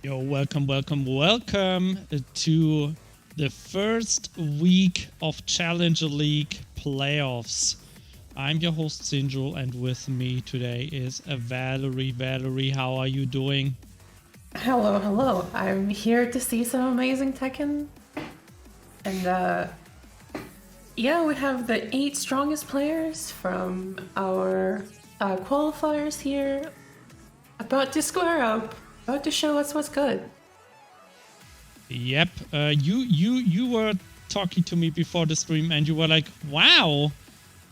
Yo, welcome to the first week of Challenger League playoffs. I'm your host Sinjo, and with me today is Valerie. Valerie, how are you doing? Hello. I'm here to see some amazing Tekken. And yeah, we have the 8 strongest players from our qualifiers here. About to square up. About to show us what's good. Yep. You were talking to me before the stream, and you were like, "Wow,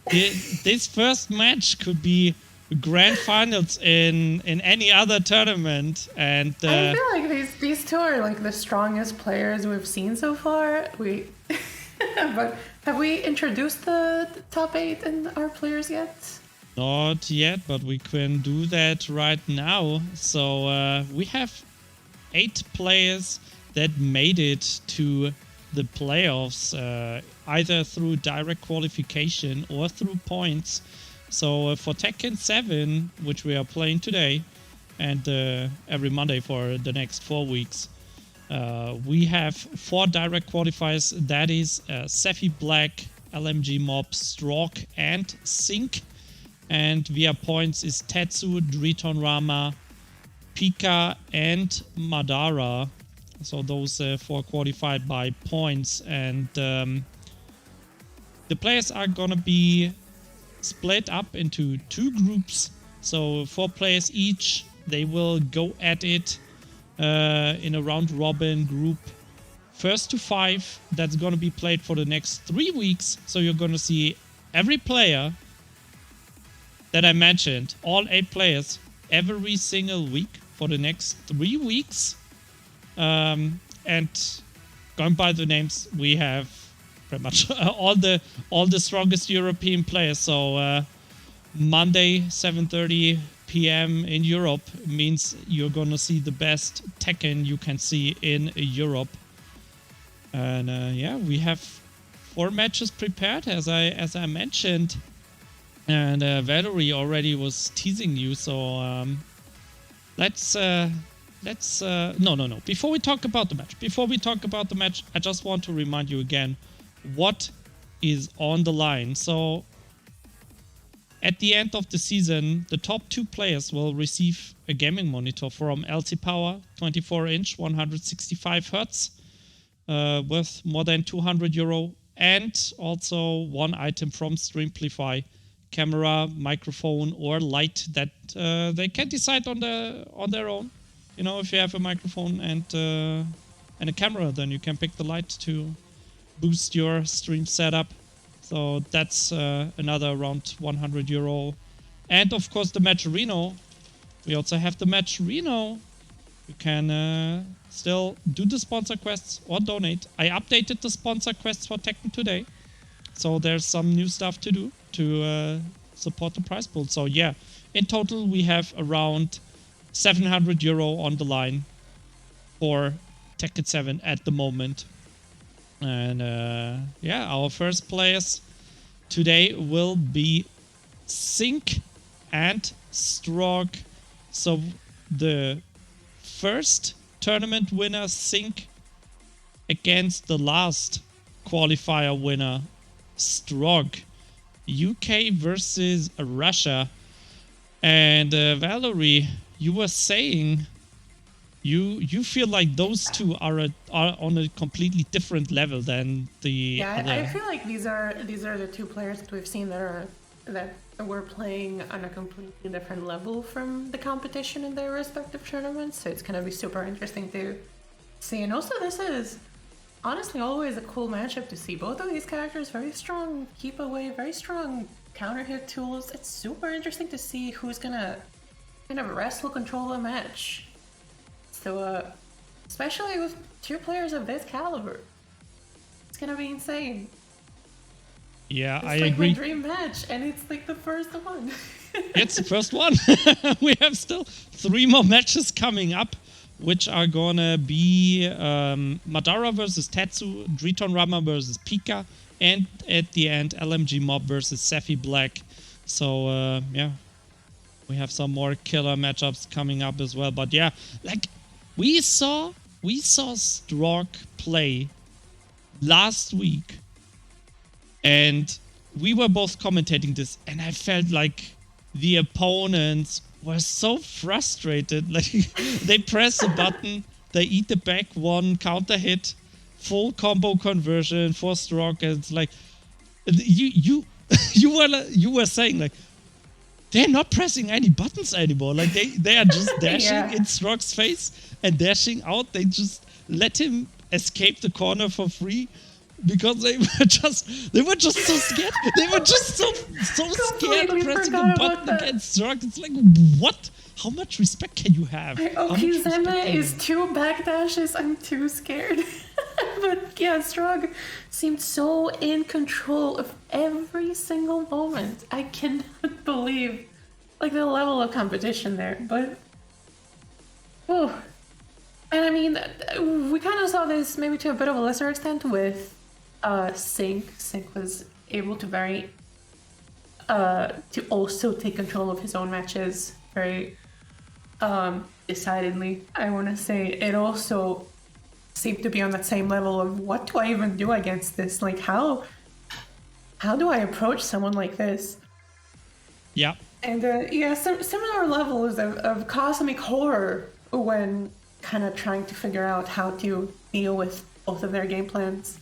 this first match could be grand finals in any other tournament." And I feel like these two are like the strongest players we've seen so far. But have we introduced the top 8 in our players yet? Not yet, but we can do that right now. So we have 8 players that made it to the playoffs, either through direct qualification or through points. So for Tekken 7, which we are playing today, and every Monday for the next 4 weeks, we have 4 direct qualifiers. That is SephiBlack, LMG Mob, Strog, and Sync. And via points is Tetsu, DritonRama, PiKaH, and Madara. So those 4 qualified by points. And the players are gonna be split up into 2 groups. So 4 players each. They will go at it in a round robin group. First to 5. That's gonna be played for the next 3 weeks. So you're gonna see every player that I mentioned, all 8 players, every single week for the next 3 weeks. And going by the names, we have pretty much all the strongest European players. So Monday 7:30 p.m. in Europe means you're gonna see the best Tekken you can see in Europe. And yeah, we have 4 matches prepared, as I mentioned. And Valerie already was teasing you, so let's no. Before we talk about the match, I just want to remind you again what is on the line. So at the end of the season, the top 2 players will receive a gaming monitor from LC Power, 24-inch, 165 Hz, worth more than €200, and also 1 item from Streamplify. Camera, microphone, or light that they can decide on their own. You know, if you have a microphone and a camera, then you can pick the light to boost your stream setup. So that's another around €100. And of course the match Reno. We also have the match Reno. You can still do the sponsor quests or donate. I updated the sponsor quests for Tekken today. So there's some new stuff to do to support the prize pool. So yeah, in total we have around €700 on the line for Tekken 7 at the moment. And yeah, our first players today will be Sync and Strog. So the first tournament winner, Sync, against the last qualifier winner, Strog. UK versus Russia. And Valerie, you were saying you feel like those two are on a completely different level than the other. I feel like these are the 2 players that we've seen that were playing on a completely different level from the competition in their respective tournaments. So it's gonna be super interesting to see. And also, this is honestly always a cool matchup to see. Both of these characters very strong keep away, very strong counter hit tools. It's super interesting to see who's gonna kind of wrestle control the match. So especially with 2 players of this caliber, it's gonna be insane. Yeah, it's I like agree. My dream match, and it's like the first one. It's the first one. We have still 3 more matches coming up, which are gonna be Madara versus Tetsu, DritonRama versus PiKaH, and at the end LMG Mob versus SephiBlack. So yeah, we have some more killer matchups coming up as well. But yeah, like We saw Strog play last week, and we were both commentating this, and I felt like the opponents were so frustrated. Like they press a button, they eat the back one counter hit, full combo conversion for Strog, and it's like you were saying like they're not pressing any buttons anymore. Like they are just dashing in Strog's face and dashing out. They just let him escape the corner for free because they were just so scared. They were just so scared pressing a button against Strog. It's like, what? How much respect can you have? Okizeme is 2 backdashes. I'm too scared. But yeah, Strog seemed so in control of every single moment. I cannot believe like the level of competition there. But oh, and I mean, we kind of saw this maybe to a bit of a lesser extent with Sync. Sync was able to to also take control of his own matches very decidedly. I want to say it also seemed to be on that same level of what do I even do against this? Like how do I approach someone like this? Yeah. And yeah, similar levels of cosmic horror when kind of trying to figure out how to deal with both of their game plans.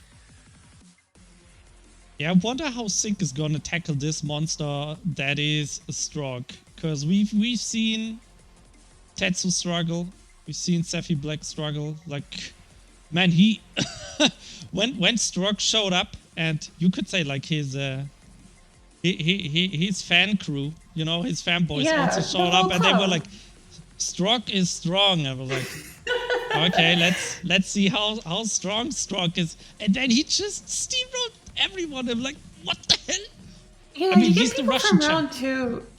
Yeah, I wonder how Sync is gonna tackle this monster that is a Strog, because we've seen Tetsu struggle, we've seen SephiBlack struggle. Like, man, he when Strog showed up, and you could say like his fan crew, you know, his fanboys also showed up, and they were like, Strog is strong. I was like, okay, let's see how strong Strog is, and then he just steamrolled everyone. I'm like, what the hell? Yeah, I mean, he's the Russian champ.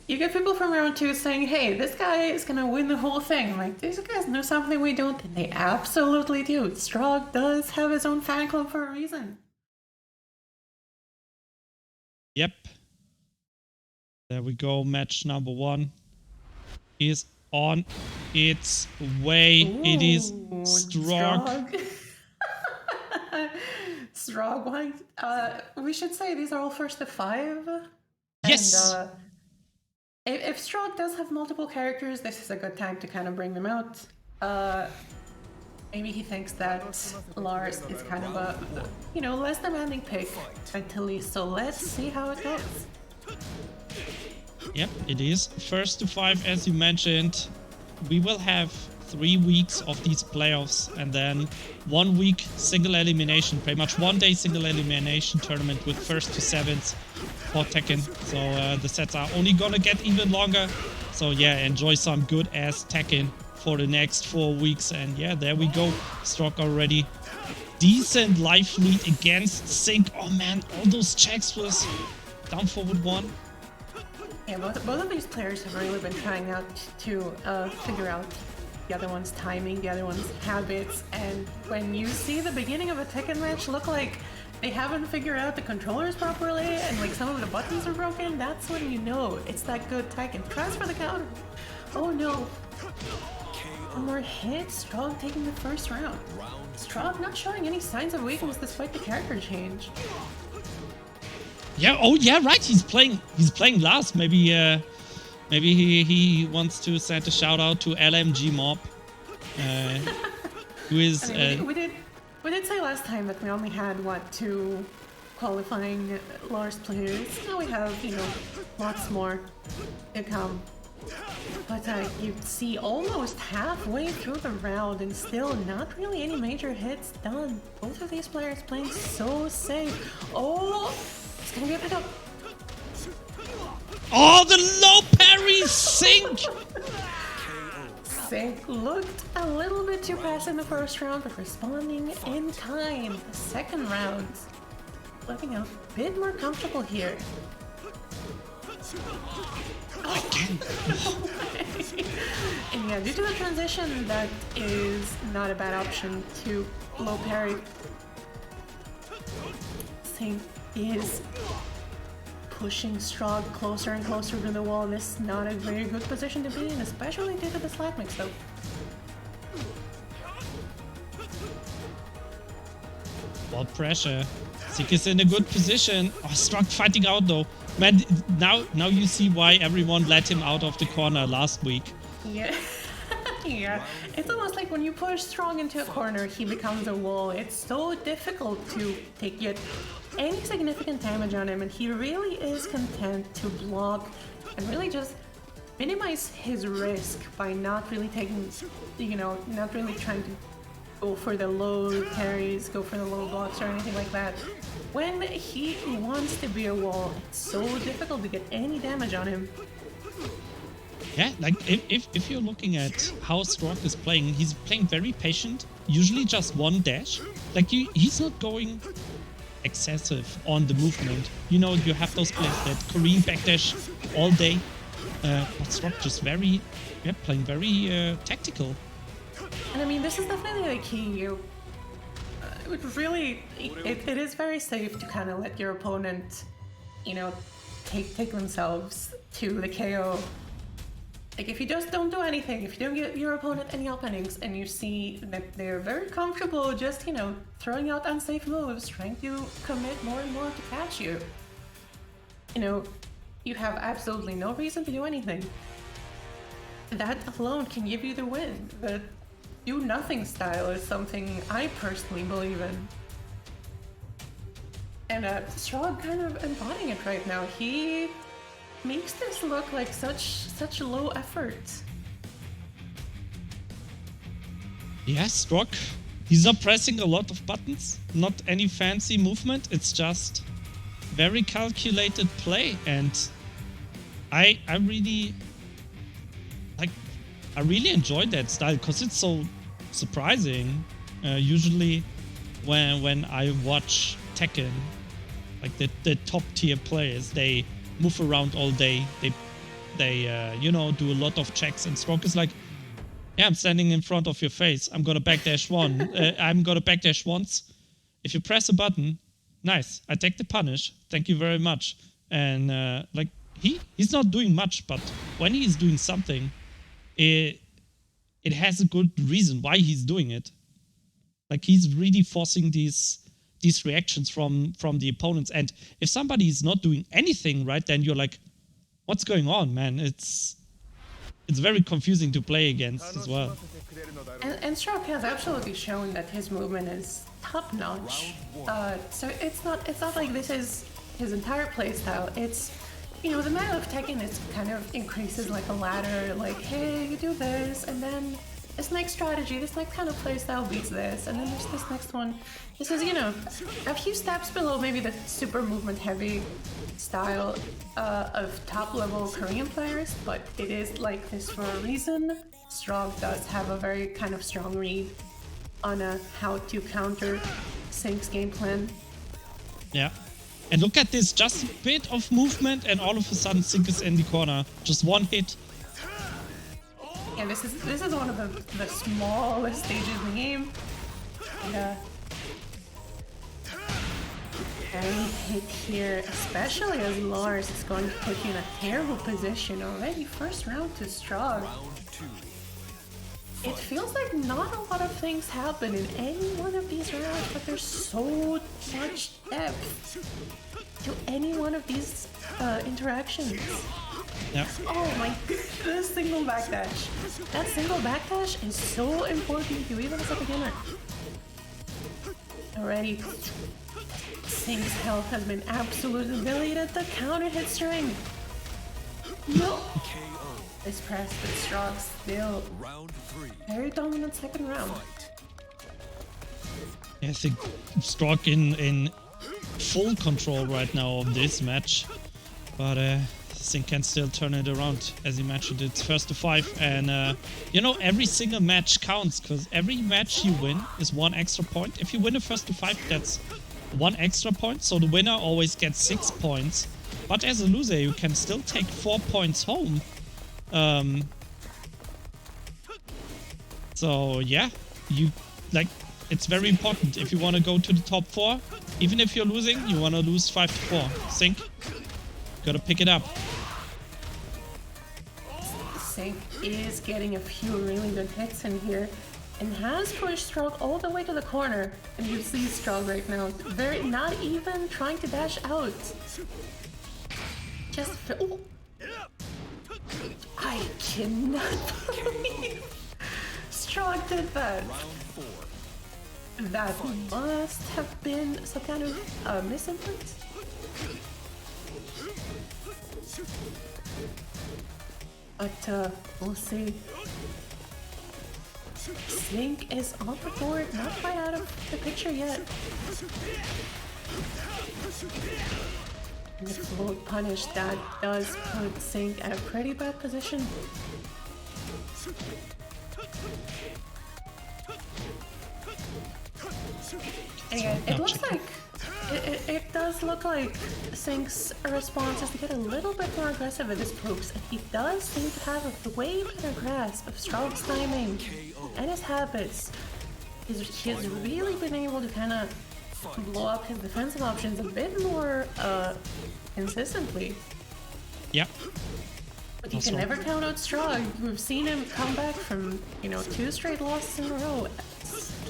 You get people from round 2 saying, hey, this guy is gonna win the whole thing. Like, these guys know something we don't, and they absolutely do. Strog does have his own fan club for a reason. Yep. There we go. Match number 1 is on its way. Ooh, it is Strog. Strog won. We should say these are all first to 5. Yes. And, if Strog does have multiple characters, this is a good time to kind of bring them out. Maybe he thinks that Lars is kind of a, less demanding pick until least. So let's see how it goes. Yep, it is first to 5, as you mentioned. We will have 3 weeks of these playoffs, and then 1 week single elimination, pretty much 1 day single elimination tournament with first to 7s for Tekken. So the sets are only gonna get even longer. So yeah, enjoy some good ass Tekken for the next 4 weeks. And yeah, there we go. Strog already decent life lead against Sync. Oh man, all those checks was down forward 1. Yeah, both of these players have really been trying out to figure out the other one's timing, the other one's habits, and when you see the beginning of a Tekken match look like they haven't figured out the controllers properly and like some of the buttons are broken, that's when you know it's that good Tekken. Tries for the counter. Oh no. One more hit, Strog taking the first round. Strog not showing any signs of weakness despite the character change. Yeah, oh yeah, right, he's playing Lars. Maybe he wants to send a shout out to LMG Mob, who is. I mean, we did say last time that we only had 2 qualifying Lars players. Now we have lots more to come. But you see almost halfway through the round and still not really any major hits done. Both of these players playing so safe. Oh, it's gonna be a pickup. Oh, the low parry Sync! Sync looked a little bit too fast in the first round, but responding in time. The second round, looking a bit more comfortable here. Again. And yeah, due to the transition, that is not a bad option to low parry. Sync is pushing Strog closer and closer to the wall. This is not a very good position to be in, especially due to the slack mix though. without pressure. Sink is in a good position. Oh, Strog fighting out though. Man, now you see why everyone let him out of the corner last week. Yeah. Yeah. It's almost like when you push Strong into a corner, he becomes a wall. It's so difficult to take yet any significant damage on him, and he really is content to block and really just minimize his risk by not really taking, you know, not really trying to go for the low carries, go for the low blocks or anything like that. When he wants to be a wall, it's so difficult to get any damage on him. Yeah, like if you're looking at how Strog is playing, he's playing very patient, usually just one dash. Like he's not going excessive on the movement. You know, you have those players that Korean backdash all day, but Strog just playing very tactical. And I mean, this is definitely the key. It is very safe to kind of let your opponent, you know, take themselves to the KO. Like, if you just don't do anything, if you don't give your opponent any openings, and you see that they're very comfortable just, you know, throwing out unsafe moves, trying to commit more and more to catch you, you know, you have absolutely no reason to do anything. That alone can give you the win. The do-nothing style is something I personally believe in. And Strog kind of embodying it right now. He makes this look like such low effort. Yes, Strog. He's not pressing a lot of buttons, not any fancy movement. It's just very calculated play, and I really enjoyed that style because it's so surprising. Usually, when I watch Tekken, like the top tier players, they move around all day. They you know, do a lot of checks, and Strog is like, yeah, I'm standing in front of your face. I'm gonna backdash one. I'm gonna backdash once. If you press a button, nice. I take the punish. Thank you very much. And like he's not doing much, but when he's doing something, it has a good reason why he's doing it. Like, he's really forcing these reactions from the opponents. And if somebody is not doing anything, right, then you're like, what's going on, man? It's very confusing to play against as well. And Strog has absolutely shown that his movement is top notch. So it's not like this is his entire playstyle. It's, you know, the meta of Tekken is kind of increases like a ladder, like, hey, you do this, and then this next strategy, this next kind of playstyle beats this, and then there's this next one. This is, you know, a few steps below maybe the super movement heavy style of top level Korean players, but it is like this for a reason. Strog does have a very kind of strong read on how to counter Sink's game plan. Yeah. And look at this, just a bit of movement and all of a sudden Sink is in the corner. Just one hit. Yeah, this is one of the smallest stages in the game. Very hit here, especially as Lars is going to put you in a terrible position already. First round to Strog. It feels like not a lot of things happen in any one of these rounds, but there's so much depth to any one of these interactions. Yeah. Oh my goodness, single backdash. That single backdash is so important to you, even as a beginner. Already, Sink's health has been absolutely deleted. The counter hit string. No. This press, but Strog still very dominant second round. Yeah, I think Strog in full control right now of this match, but Sink can still turn it around. As you mentioned, it's first to 5, and you know, every single match counts, because every match you win is 1 extra point. If you win a first to 5, that's 1 extra point, so the winner always gets 6 points, but as a loser you can still take 4 points home. So yeah, it's very important if you want to go to the top 4. Even if you're losing, you want to lose 5 to 4. Sink, gotta pick it up. Sink is getting a few really good hits in here. and has pushed Strog all the way to the corner. And you see Strog right now, not even trying to dash out. Just oh. I cannot believe Strog did that. That must have been some kind of misinput. But we'll see. Sync is on the board, not quite out of the picture yet. And the float punish, that does put Sync at a pretty bad position. Again, it looks like it does look like Sync's response is to get a little bit more aggressive with his pokes, and he does seem to have a way better grasp of Strog's timing and his habits. He's really been able to kind of blow up his defensive options a bit more consistently. Yeah. But you can never count out Strog. We've seen him come back from, 2 straight losses in a row,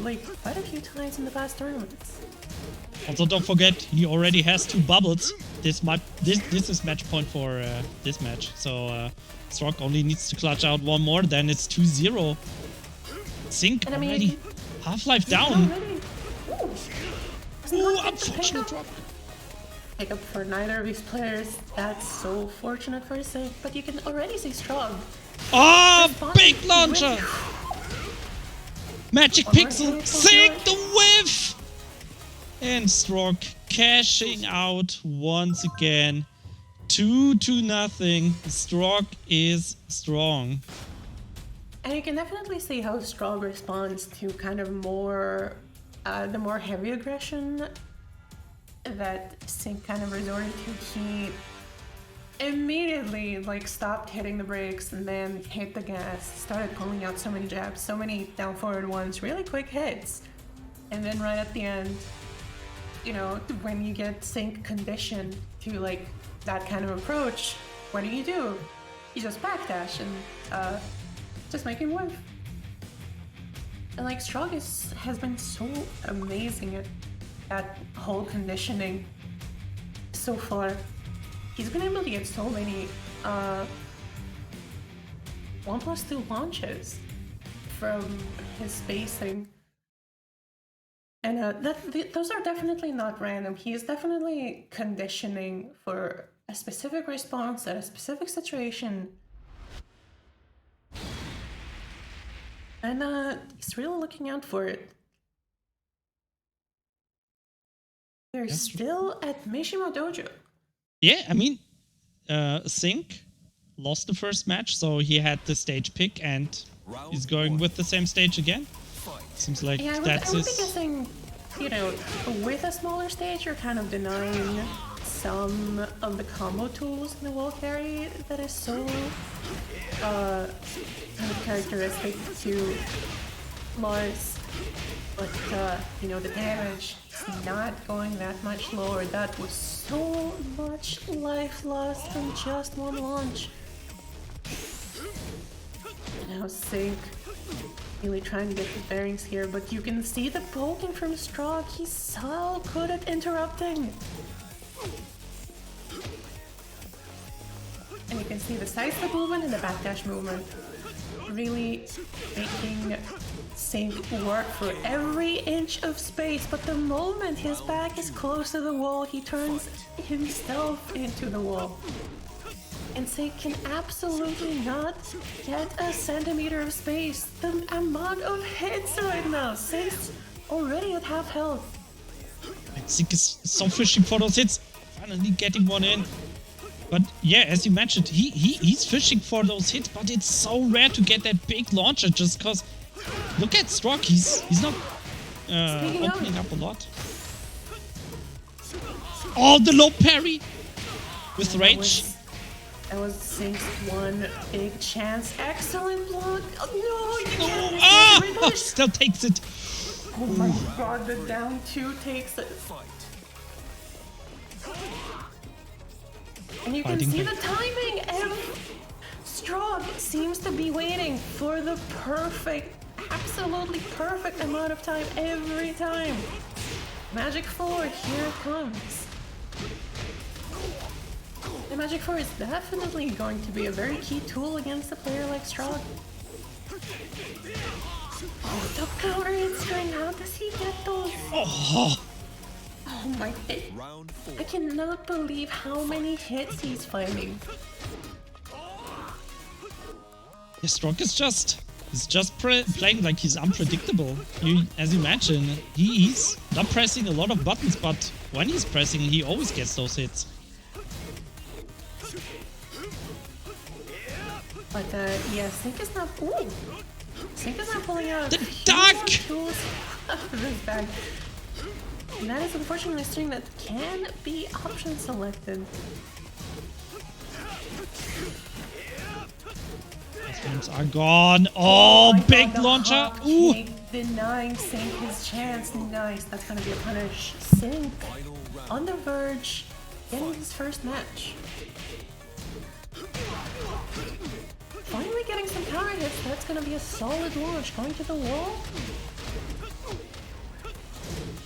like quite a few times in the past tournaments. Also, don't forget, he already has 2 bubbles. This is match point for this match. So Strog only needs to clutch out 1 more, then it's 2-0. Sync already. Half-life down. Ooh, unfortunate drop. Pick up for neither of these players. That's so fortunate for Sync, but you can already see Strog. Oh, big launcher! Magic Pixel, Sync the whiff! And Strog cashing out once again. 2-0. Strog is strong. And you can definitely see how Strog responds to kind of more, the more heavy aggression that Sync kind of resorted to. He immediately stopped hitting the brakes and then hit the gas, started pulling out so many jabs, so many down forward ones, really quick hits. And then right at the end, when you get Sync conditioned to that kind of approach, what do? You just backdash and just make him whiff. And Strog has been so amazing at that whole conditioning so far. He's been able to get so many 1+2 launches from his spacing. And those are definitely not random. He is definitely conditioning for a specific response at a specific situation. And he's really looking out for it. They're still at Mishima Dojo. Yeah, I mean, Sync lost the first match, so he had the stage pick, and he's going with the same stage again. Seems like that's I would be guessing, with a smaller stage, you're kind of denying some of the combo tools in the wall carry that is so kind of characteristic to Lars. But, the damage is not going that much lower. That was so much life lost from just 1 launch. And now Sync really trying to get the bearings here, but you can see the poking from Strog. He's so good at interrupting. And you can see the sidestep movement and the backdash movement really making Sync work for every inch of space, but the moment his back is close to the wall, he turns himself into the wall. And Sync can absolutely not get a centimeter of space. The amount of hits right now, Sync's already at half health. Sync is so fishing for those hits, finally getting one in. But yeah, as you mentioned, he's fishing for those hits, but it's so rare to get that big launcher just because look at Strog, he's not opening up a lot. Oh, the low parry with rage. That was Sync's one big chance. Excellent block. Oh, no, you can't. Still takes it. Oh my god, the down 2 takes it. And you can see the timing, and Strog seems to be waiting for the perfect absolutely perfect amount of time every time. Magic 4, here it comes. The Magic 4 is definitely going to be a very key tool against a player like Strog. Oh, the counter hit string, how does he get those? Oh, Oh my, I cannot believe how many hits he's fighting. yeah, Strog is just playing like he's unpredictable. As you mentioned, he's not pressing a lot of buttons, but when he's pressing, he always gets those hits. But yeah, Sync is not. Ooh, Sync is not pulling out the duck tools out of his bag. And that is unfortunately a string that can be option selected. Games are gone. Oh, big God, launcher. Ooh. Denying Sync his chance. Nice. That's gonna be a punish. Sync on the verge, getting his first match. Finally getting some counter hits. That's gonna be a solid launch. Going to the wall.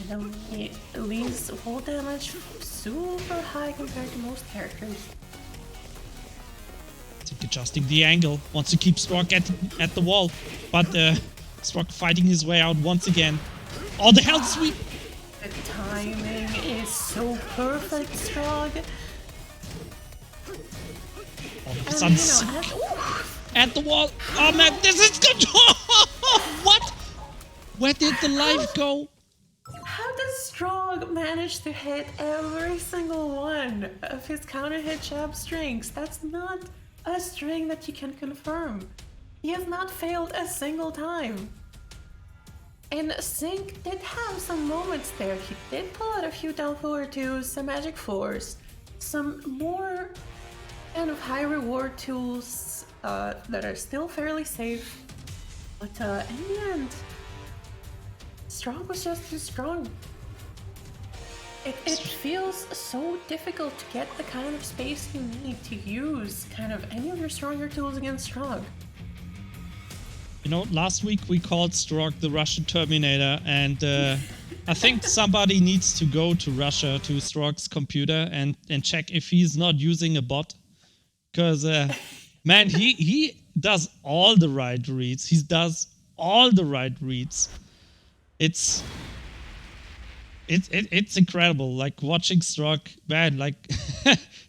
And then he leaves wall damage super high compared to most characters. Adjusting the angle, wants to keep Strog at the wall, but Strog fighting his way out once again. Oh, the hell sweep! The timing is so perfect, Strog. All of a sudden, at the wall. Oh man, this is good! What? Where did the life go? How does Strog manage to hit every single one of his counter hit jab strings? That's not a string that you can confirm. He has not failed a single time. And Sync did have some moments there. He did pull out a few down forward twos, some magic 4s, some more kind of high reward tools that are still fairly safe. But in the end, Strog was just too strong. It feels so difficult to get the kind of space you need to use kind of any of your stronger tools against Strog. You know, last week we called Strog the Russian Terminator, and I think somebody needs to go to Russia, to Strog's computer, and check if he's not using a bot. Because, man, he does all the right reads. He does all the right reads. It's incredible, like watching Strog, man, like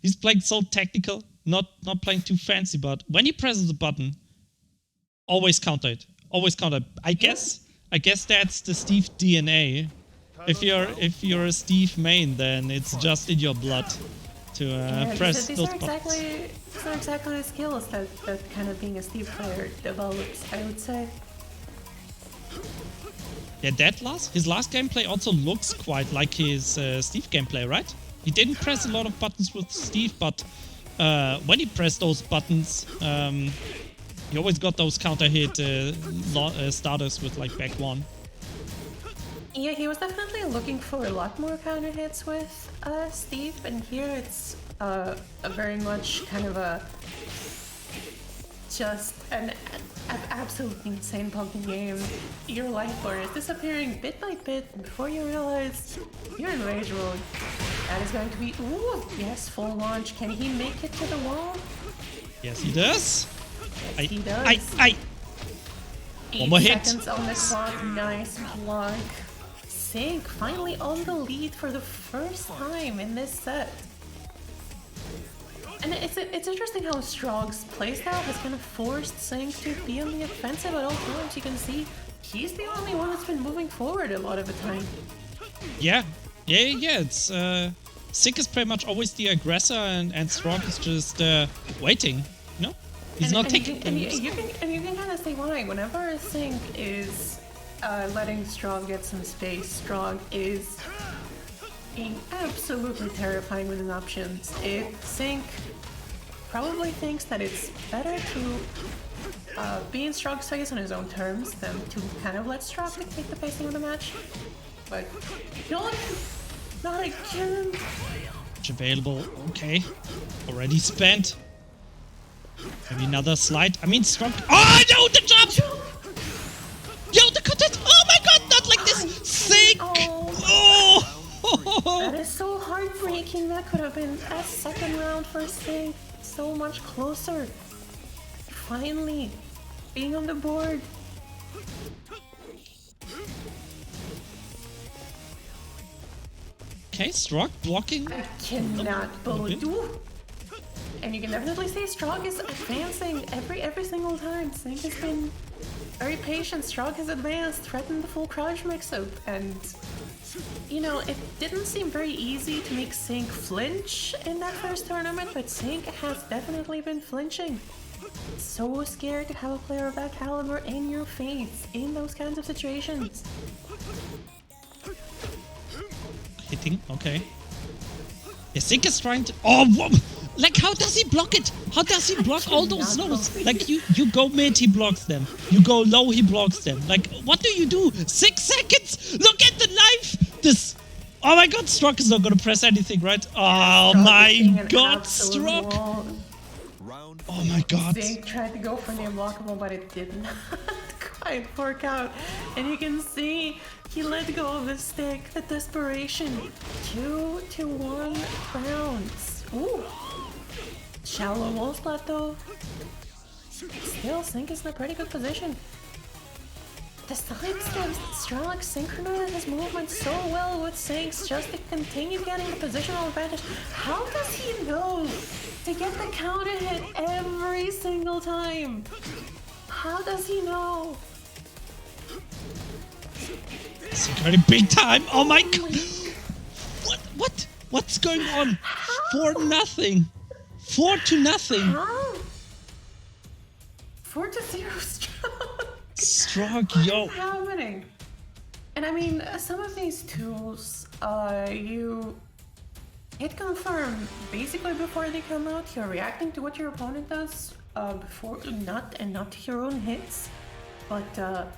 he's playing so technical, not playing too fancy, but when he presses the button, always counter it, always counter. I guess that's the Steve DNA. If you're a Steve main, then it's just in your blood to press those buttons. These are exactly the skills that kind of being a Steve player develops, I would say. Yeah, his last gameplay also looks quite like his Steve gameplay, right? He didn't press a lot of buttons with Steve, but when he pressed those buttons, he always got those counter hit starters with like back one. Yeah, he was definitely looking for a lot more counter hits with Steve, and here it's a very much kind of a just an absolutely insane pumping game. Your life bar is disappearing bit by bit, and before you realize you're in rage mode. That is going to be, ooh, yes, full launch. Can he make it to the wall? Yes, he does. Yes, he does. 1 more hit. Seconds on the clock. Nice block. Sync finally on the lead for the first time in this set. And it's interesting how Strog's playstyle has kind of forced Sync to be on the offensive at all times. You can see he's the only one that's been moving forward a lot of the time. Yeah. It's Sync is pretty much always the aggressor, and Strog is just waiting. You know, he's not taking. And you can kind of see why. Whenever Sync is letting Strog get some space, Strog is being absolutely terrifying with his options. Sync probably thinks that it's better to be in Strog's face on his own terms than to kind of let Strog dictate the pacing of the match. But no, not again. Match available. Okay, already spent. Maybe another slide. I mean, Strog. Oh no, the jump! thinking that could have been a second round for Sink. So much closer. Finally, being on the board. Okay, Strog blocking. I cannot believe. And you can definitely see Strog is advancing every single time. Sink has been very patient. Strog has advanced, threatened the full crouch mix-up, and you know, it didn't seem very easy to make Sink flinch in that first tournament, but Sink has definitely been flinching. So scared to have a player of that caliber in your face in those kinds of situations. Hitting, okay. Yeah, Sink is trying to. Oh, whoa. Like, how does he block it? How does he block all those lows? Like, you go mid, he blocks them. You go low, he blocks them. Like, what do you do? 6 seconds! Look at the life! This. Oh my god, Strog is not gonna press anything, right? Oh my god, Strog! Oh my god. Sink tried to go for the unblockable, but it did not quite work out. And you can see he let go of the stick, the desperation. 2-1 rounds. Ooh. Shallow wall splat though. Still, Sink is in a pretty good position. The side steps, Strog synchronizes his movement so well with Sinks just to continue getting the positional advantage. How does he know to get the counter hit every single time? How does he know? Sink already big time. Oh my god. What's going on? How? 4-0. 4-0. How? 4-0 Strog. Strog, yo. What's happening? And I mean, some of these tools, you hit confirm basically before they come out. You're reacting to what your opponent does before, not to your own hits. But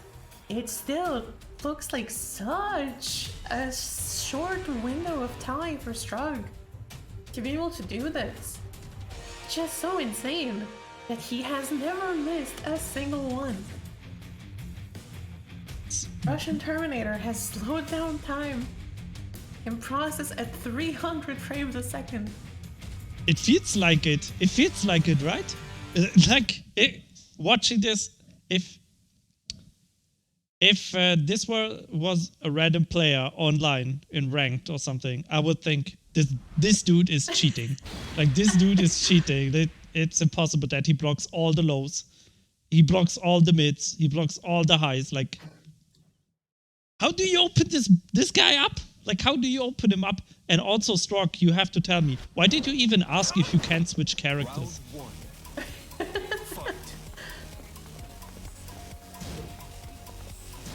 it still looks like such a short window of time for Strog to be able to do this. Just so insane that he has never missed a single one. Russian Terminator has slowed down time and process at 300 frames a second. It feels like it. It feels like it, right? Watching this, if this was a random player online in ranked or something, I would think this dude is cheating. Like, this dude is cheating. It's impossible that he blocks all the lows, he blocks all the mids, he blocks all the highs. Like, how do you open this guy up? Like, how do you open him up? And also, Strog, you have to tell me, why did you even ask if you can switch characters?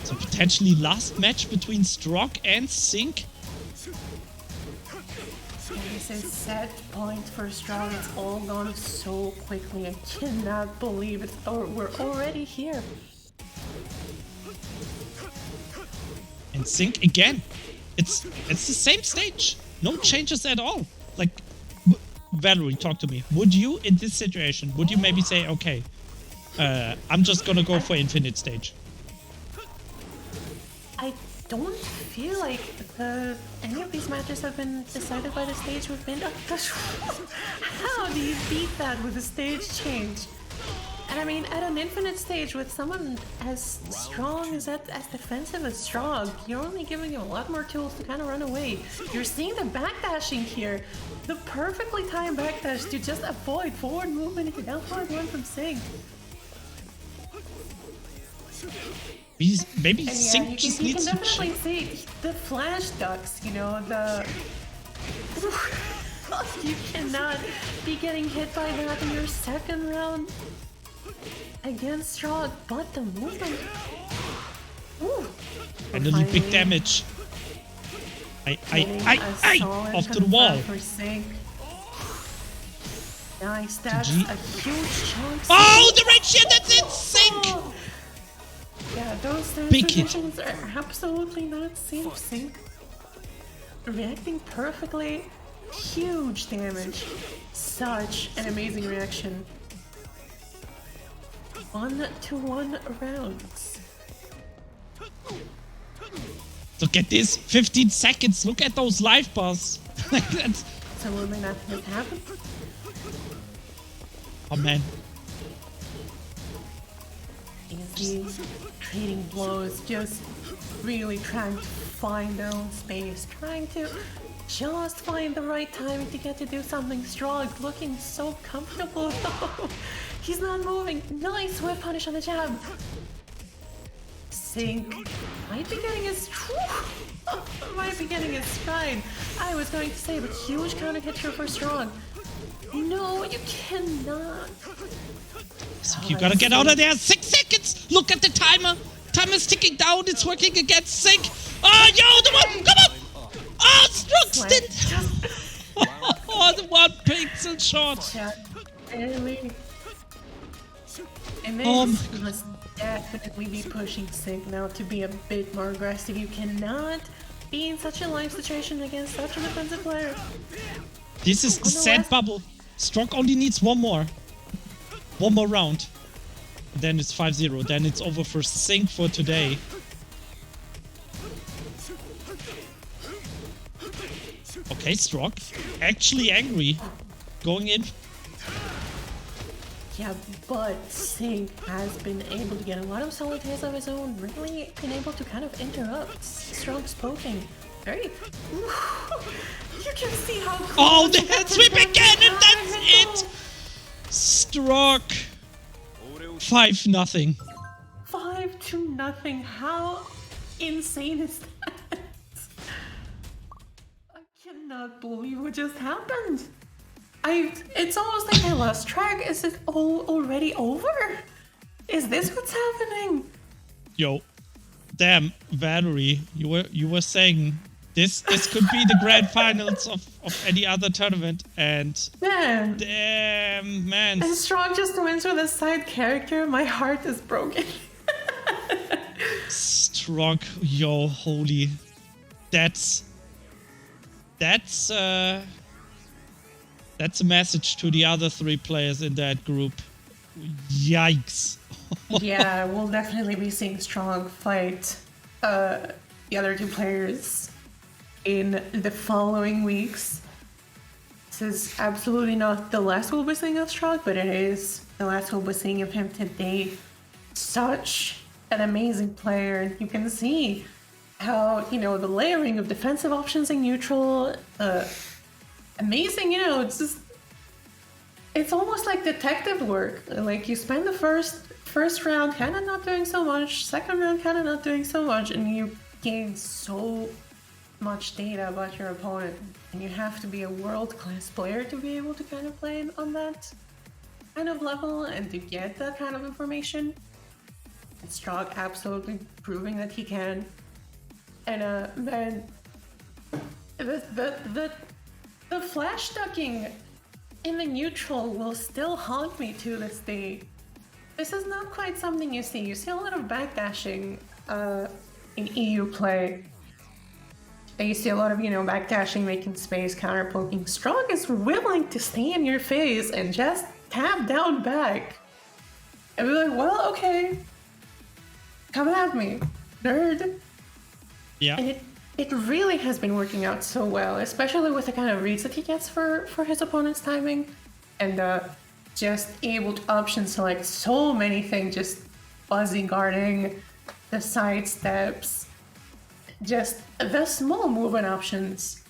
So potentially last match between Strog and Sink? This is set point for Strog. It's all gone so quickly. I cannot believe it. We're already here. And Sink again. It's the same stage. No changes at all. Like, Valerie, talk to me. Would you, in this situation, would you maybe say, okay, I'm just gonna go for infinite stage? I don't feel like any of these matches have been decided by the stage we've been. How do you beat that with a stage change? And I mean, at an infinite stage with someone as strong as defensive as Strog, you're only giving him a lot more tools to kind of run away. You're seeing the backdashing here, the perfectly timed backdash to just avoid forward movement into down forward one from Sink. Maybe And Sink yeah, just you needs can to definitely see the flash ducks, you know, the... You cannot be getting hit by that in your second round against Strog, but the movement... Ooh. handling big damage. Off to the wall. For Sink. Nice, that's a huge chunk. Oh, the red shit, that's it, Sink! Oh. Yeah, those Big hit. positions are absolutely not safe. Sink reacting perfectly. Huge damage. Such an amazing reaction. 1-1 rounds. Look at this, 15 seconds. Look at those life bars. That's, Absolutely nothing has happened. oh man. He's trading blows, just really trying to find their own space, trying to just find the right timing to get to do something strong, looking so comfortable though. He's not moving. Nice whip punish on the jab. Sync might be getting his might be getting his stride. I was going to say, but huge counter hit here for Strog. No, you cannot. So you gotta get out of there. 6 seconds. Look at the timer. Time is ticking down. It's working against Sync. Oh, yo, the one. Come on. Oh, Strog stint. Oh, the 1 pixel short. Barely. And Oh this must definitely be pushing Sync now to be a bit more aggressive. You cannot be in such a life situation against such a defensive player. This is the sad bubble. Strog only needs one more round. Then it's 5-0. Then it's over for Sync for today. Okay, Strog. Actually angry. Going in. Yeah, but Sync has been able to get a lot of solid hits of his own. Really been able to kind of interrupt Strog's poking. Very... You can see how cool. Oh, the head sweep again, and that's it! Strog. 5-0. 5-0. How insane is that? I cannot believe what just happened. It's almost like I lost track. Is it all already over? Is this what's happening? Yo, damn, Valerie, you were saying this could be the grand finals of any other tournament, and Damn, man. And Strog just wins with a side character. My heart is broken. Strog, yo, holy, that's a message to the other 3 players in that group. Yikes. Yeah, we'll definitely be seeing Strog fight the other 2 players in the following weeks. This is absolutely not the last we'll be seeing of Strog, but it is the last we'll be seeing of him today. Such an amazing player. You can see how, you know, the layering of defensive options in neutral, amazing, you know, it's almost like detective work. Like, you spend the first round kind of not doing so much, second round kind of not doing so much, and you gain so much data about your opponent, and you have to be a world-class player to be able to kind of play on that kind of level and to get that kind of information. And Strog absolutely proving that he can. And man, the flash ducking in the neutral will still haunt me to this day. This is not quite something you see. You see a lot of backdashing in EU play. You see a lot of, you know, backdashing, making space, counter poking. Strog is willing to stay in your face and just tap down back. And be like, well, okay. Come at me, nerd. Yeah. And it really has been working out so well, especially with the kind of reads that he gets for his opponent's timing. And just able to option select so many things, just fuzzy guarding, the side steps, just the small movement options.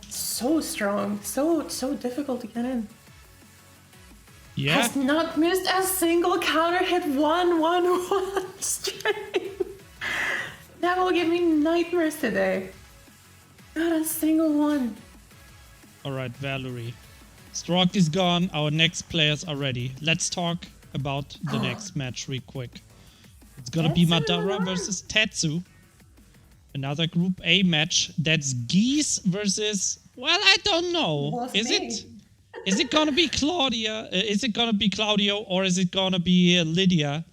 So strong, so difficult to get in. Yeah. Has not missed a single counter hit. 1-1-1 straight. That will give me nightmares today. Not a single one. Alright, Valerie. Strog is gone. Our next players are ready. Let's talk about the next match real quick. It's gonna be Madara versus Tetsu. Another Group A match. That's Geese versus... Well, I don't know. Is it gonna be Claudia? Is it gonna be Claudio, or is it gonna be Lydia?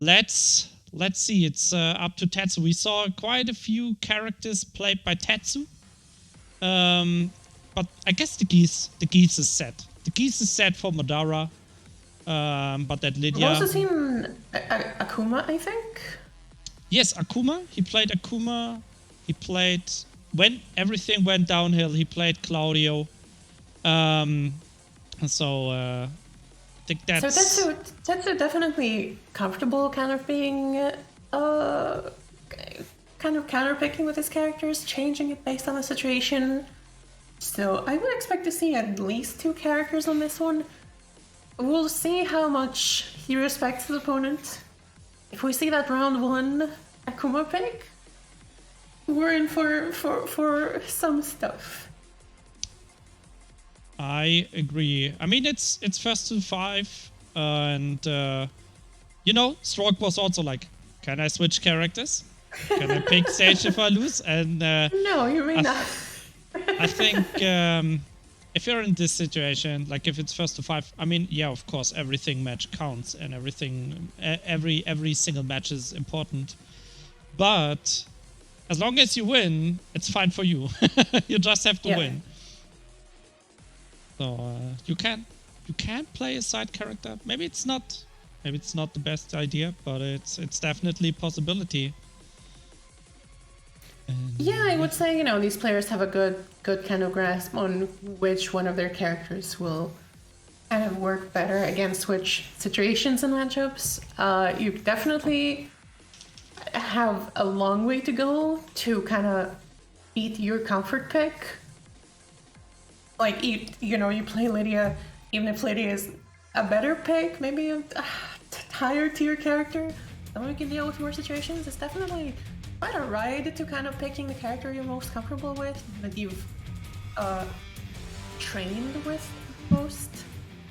Let's see. It's up to Tetsu. We saw quite a few characters played by Tetsu. But I guess the Geese is set. The Geese is set for Madara. But that Lydia... We've also seen Akuma, I think? Yes, Akuma. He played Akuma. He played when everything went downhill, he played Claudio. So I think that's... So Tetsu definitely comfortable kind of being kind of counterpicking with his characters, changing it based on the situation. So I would expect to see at least 2 characters on this one. We'll see how much he respects his opponent. If we see that round 1 Akuma pick, we're in for some stuff. I agree. I mean, it's first to 5, and you know, Strog was also like, "Can I switch characters? Can I pick stage if I lose?" And no, you mean that. I think if you're in this situation, like if it's first to 5, I mean, yeah, of course, everything match counts, and everything, every single match is important. But as long as you win, it's fine for you. You just have to win. So you can play a side character. Maybe it's not the best idea, but it's definitely a possibility. Yeah, I would say, you know, these players have a good kind of grasp on which one of their characters will kind of work better against which situations and matchups. You definitely have a long way to go to kind of beat your comfort pick. Like, you know, you play Lydia, even if Lydia is a better pick, maybe a higher tier character, someone who can deal with more situations. It's definitely quite a ride to kind of picking the character you're most comfortable with, that you've trained with most.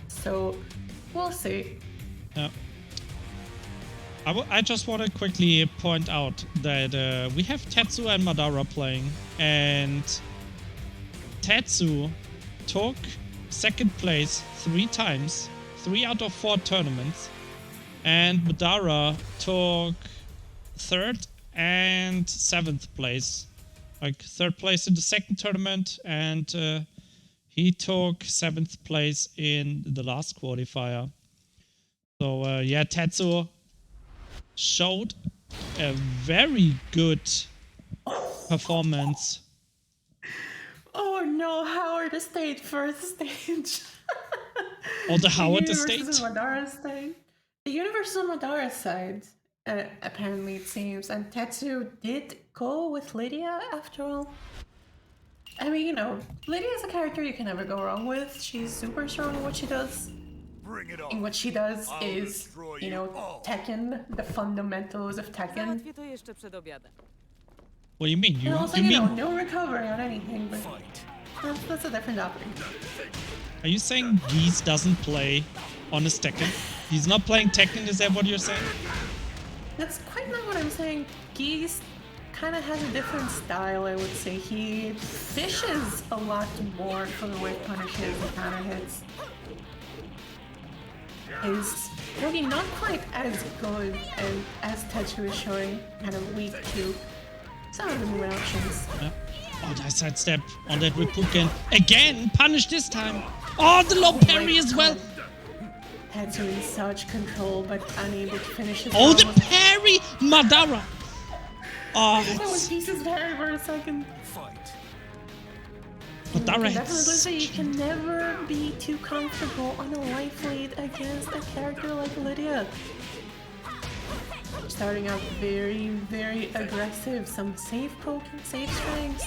So we'll see. Yeah. I just want to quickly point out that we have Tetsu and Madara playing, and Tetsu took 2nd place 3 times, 3 out of 4 tournaments, and Madara took 3rd and 7th place, like 3rd place in the 2nd tournament, and he took 7th place in the last qualifier. So yeah, Tetsu showed a very good performance. Oh no, Howard Estate first stage. Oh, the Howard Estate? Estate? Madara's side. The universe is on Madara's side. Apparently it seems, and Tetsu did go with Lydia after all. I mean, you know, Lydia is a character you can never go wrong with. She's super strong in what she does. Bring it on. And what she does is, you know, Tekken, the fundamentals of Tekken. What do you mean? And also, you know, no recovery on anything, but that's a different topic. Are you saying Geese doesn't play on his Tekken? He's not playing Tekken, is that what you're saying? That's quite not what I'm saying. Geese kind of has a different style, I would say. He fishes a lot more for the way punishes and counter hits. Is maybe not quite as good as Tetsu is showing, kind of weak to some of the movement options. Oh, that sidestep on that Rippuken. Again, punish this time. Oh, the low parry as well. Tetsu in such control, but unable to finish his Oh, the parry! Madara! Oh, that was Geese's parry for a second. Madara Definitely say you can never be too comfortable on a life lead against a character like Lydia. Starting out very, very aggressive. Some safe poking, safe strings.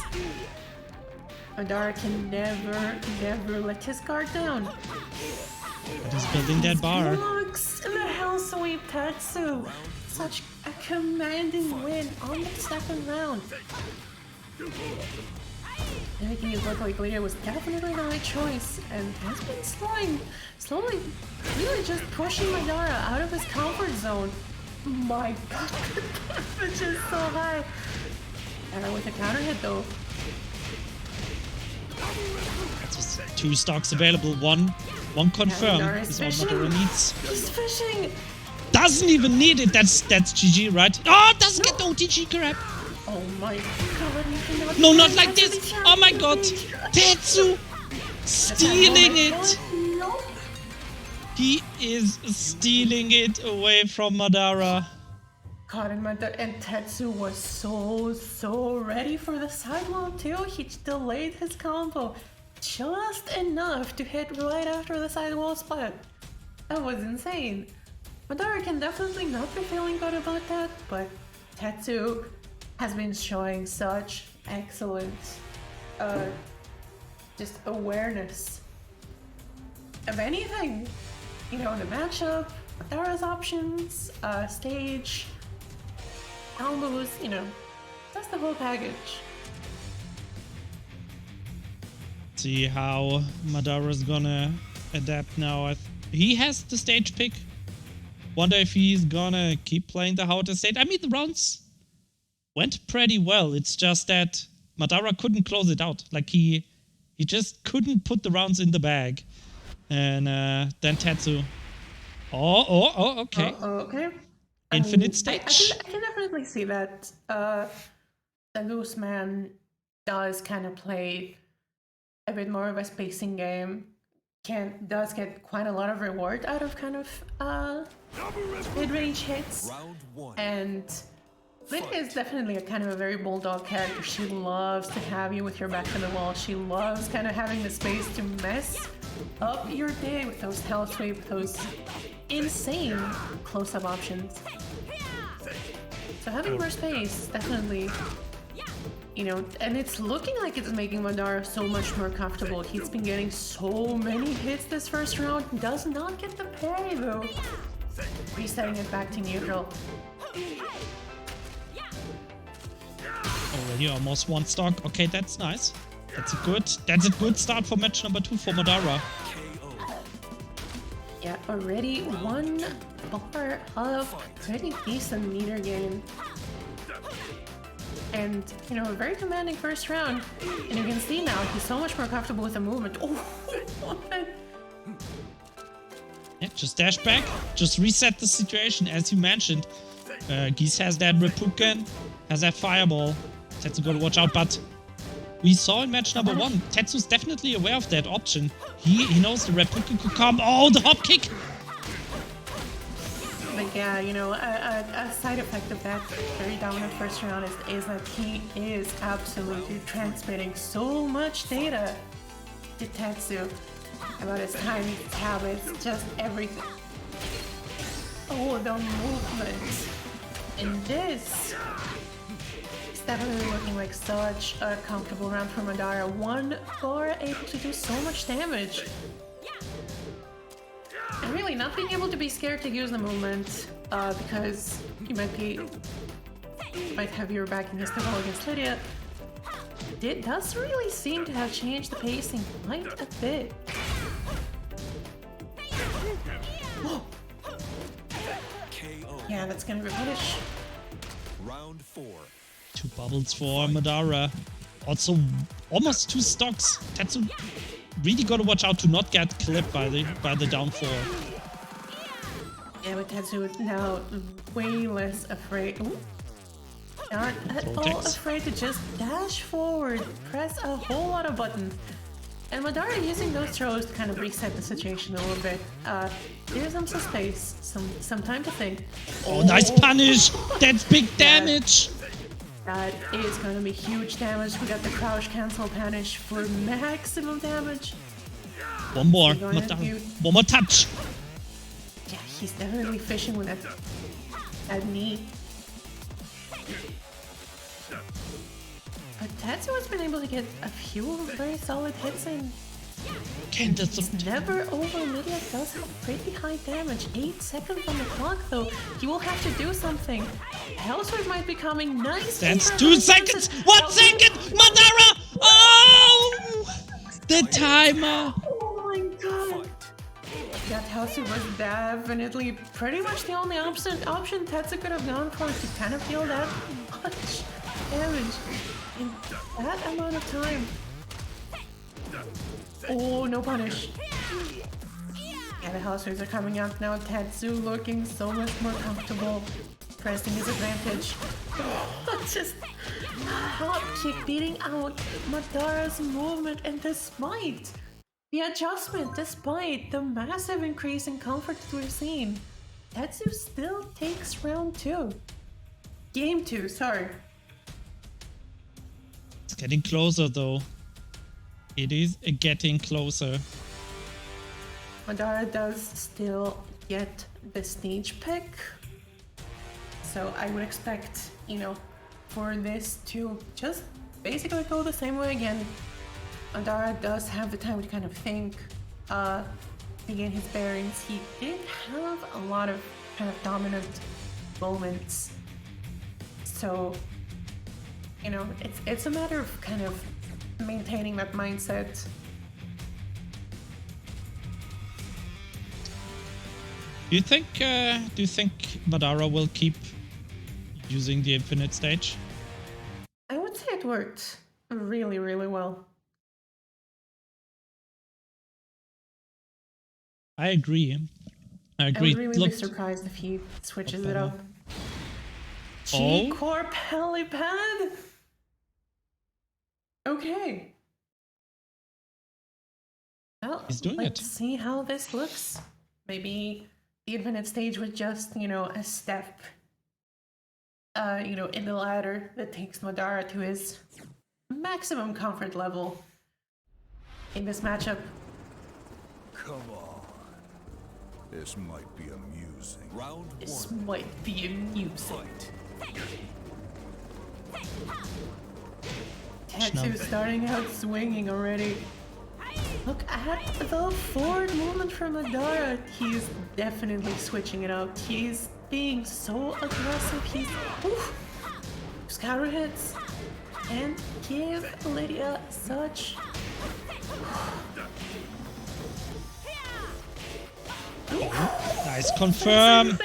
Madara can never let his guard down. He's building that bar. Looks in the hell sweep Tetsu. Such a commanding win on the 2nd round. Making it look like Lydia was definitely the right choice, and has been slowly, really just pushing Madara out of his comfort zone. My god, which is so high. And with a counter hit though. That's just 2 stocks available, one confirmed. Is all Madara needs. He's fishing! Doesn't even need it, that's GG, right? Oh, doesn't get the OTG grab! Oh my god, no, not like this! Oh my god! Tetsu! Stealing it! He is stealing it away from Madara. caught in Madara, and Tetsu was so ready for the sidewall too. He delayed his combo just enough to hit right after the sidewall spot. That was insane. Madara can definitely not be feeling good about that, but Tetsu has been showing such excellent just awareness of anything. You know, the matchup, Madara's options, stage, combos, you know, that's the whole package. See how Madara's gonna adapt now. He has the stage pick. Wonder if he's gonna keep playing the Howder stage. I mean, the rounds went pretty well. It's just that Madara couldn't close it out. Like, he just couldn't put the rounds in the bag. And then Tetsu. Okay. Okay. Infinite stage. I can definitely see that the loose man does kind of play a bit more of a spacing game. Does get quite a lot of reward out of kind of mid-range hits. And Lydia is definitely a kind of a very bulldog character. She loves to have you with your back to the wall. She loves kind of having the space to mess up your day with those hell sweep, those insane close-up options. So having more space, definitely, you know, and it's looking like it's making Madara so much more comfortable. He's been getting so many hits this first round, does not get the parry though. Resetting it back to neutral. Already almost one stock. Okay, that's nice. That's a good start for match number 2 for Madara. Yeah, already 1 bar of pretty decent meter gain. And, you know, a very commanding first round. And you can see now he's so much more comfortable with the movement. Oh, yeah, just dash back, just reset the situation as you mentioned. Geese has that Reppuken, has that Fireball. Tetsu gotta watch out, but we saw in match number 1, Tetsu's definitely aware of that option. He knows the Reppuken could come. Oh, the hop kick! But yeah, you know, a side effect of that very dominant first round is that he is absolutely transmitting so much data to Tetsu about his timing, his habits, just everything. Oh, the movement in this. It's definitely looking like such a comfortable round for Madara. 1 bar able to do so much damage. And really not being able to be scared to use the movement because you might have your back against the wall against Lydia. It does really seem to have changed the pacing quite a bit. Yeah, that's gonna be punish. Round 4. 2 bubbles for Madara. Also, almost 2 stocks. Tetsu really gotta watch out to not get clipped by the down 4. Yeah, but Tetsu now way less afraid. Ooh. Not at all afraid to just dash forward, press a whole lot of buttons. And Madara using those throws to kind of reset the situation a little bit. Gives him some space, some time to think. Oh, nice punish! That's big damage! That is going to be huge damage. We got the crouch cancel punish for maximum damage. One more, not down. One more touch! Yeah, he's definitely fishing with that knee. But Tetsu has been able to get a few very solid hits in. It's never over. Lydia does have pretty high damage. 8 seconds on the clock though. He will have to do something. Hellsword might be coming. Nice. That's 2 seconds. 1 second. Madara. Oh, the timer. Oh my god. That Hellsword was definitely pretty much the only option Tetsu could have gone for to kind of deal that much damage in that amount of time. Oh, no punish. Yeah, the Hellswords are coming out now. Tetsu looking so much more comfortable, pressing his advantage. Just hop kick beating out Madara's movement, and despite the adjustment, despite the massive increase in comfort that we've seen, Tetsu still takes round 2. Game 2, sorry. It's getting closer though. It is getting closer. Madara does still get the stage pick. So I would expect, you know, for this to just basically go the same way again. Madara does have the time to kind of think, regain his bearings. He did have a lot of kind of dominant moments. So, you know, it's a matter of kind of maintaining that mindset. Do you think Madara will keep using the infinite stage? I would say it worked really, really well. I agree. I would really be surprised if he switches it up. G-Corp helipad? Okay. Well, he's doing let's it. see how this looks. Maybe the infinite stage was just, you know, a step, you know, in the ladder that takes Madara to his maximum comfort level in this matchup. Come on. This might be amusing. Round 1. This might be amusing. Tetsu starting out swinging already. Look at the forward movement from Madara. He's definitely switching it up. He's being so aggressive. He's counter hits and give Lydia such. Nice confirm.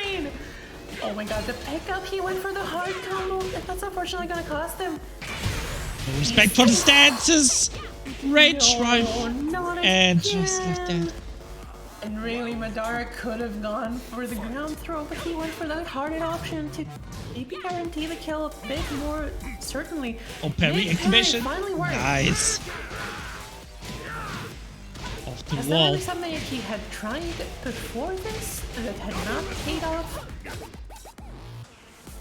Oh my god, the pickup, he went for the hard combo. That's unfortunately gonna cost him. No respect for the stances. Rage drive. And just like that. And really, Madara could have gone for the ground throw, but he went for that hardened option to maybe guarantee the kill a bit more certainly. Oh, parry activation. Finally worked. Nice. Off the That's wall. definitely something that he had tried before this that had not paid off.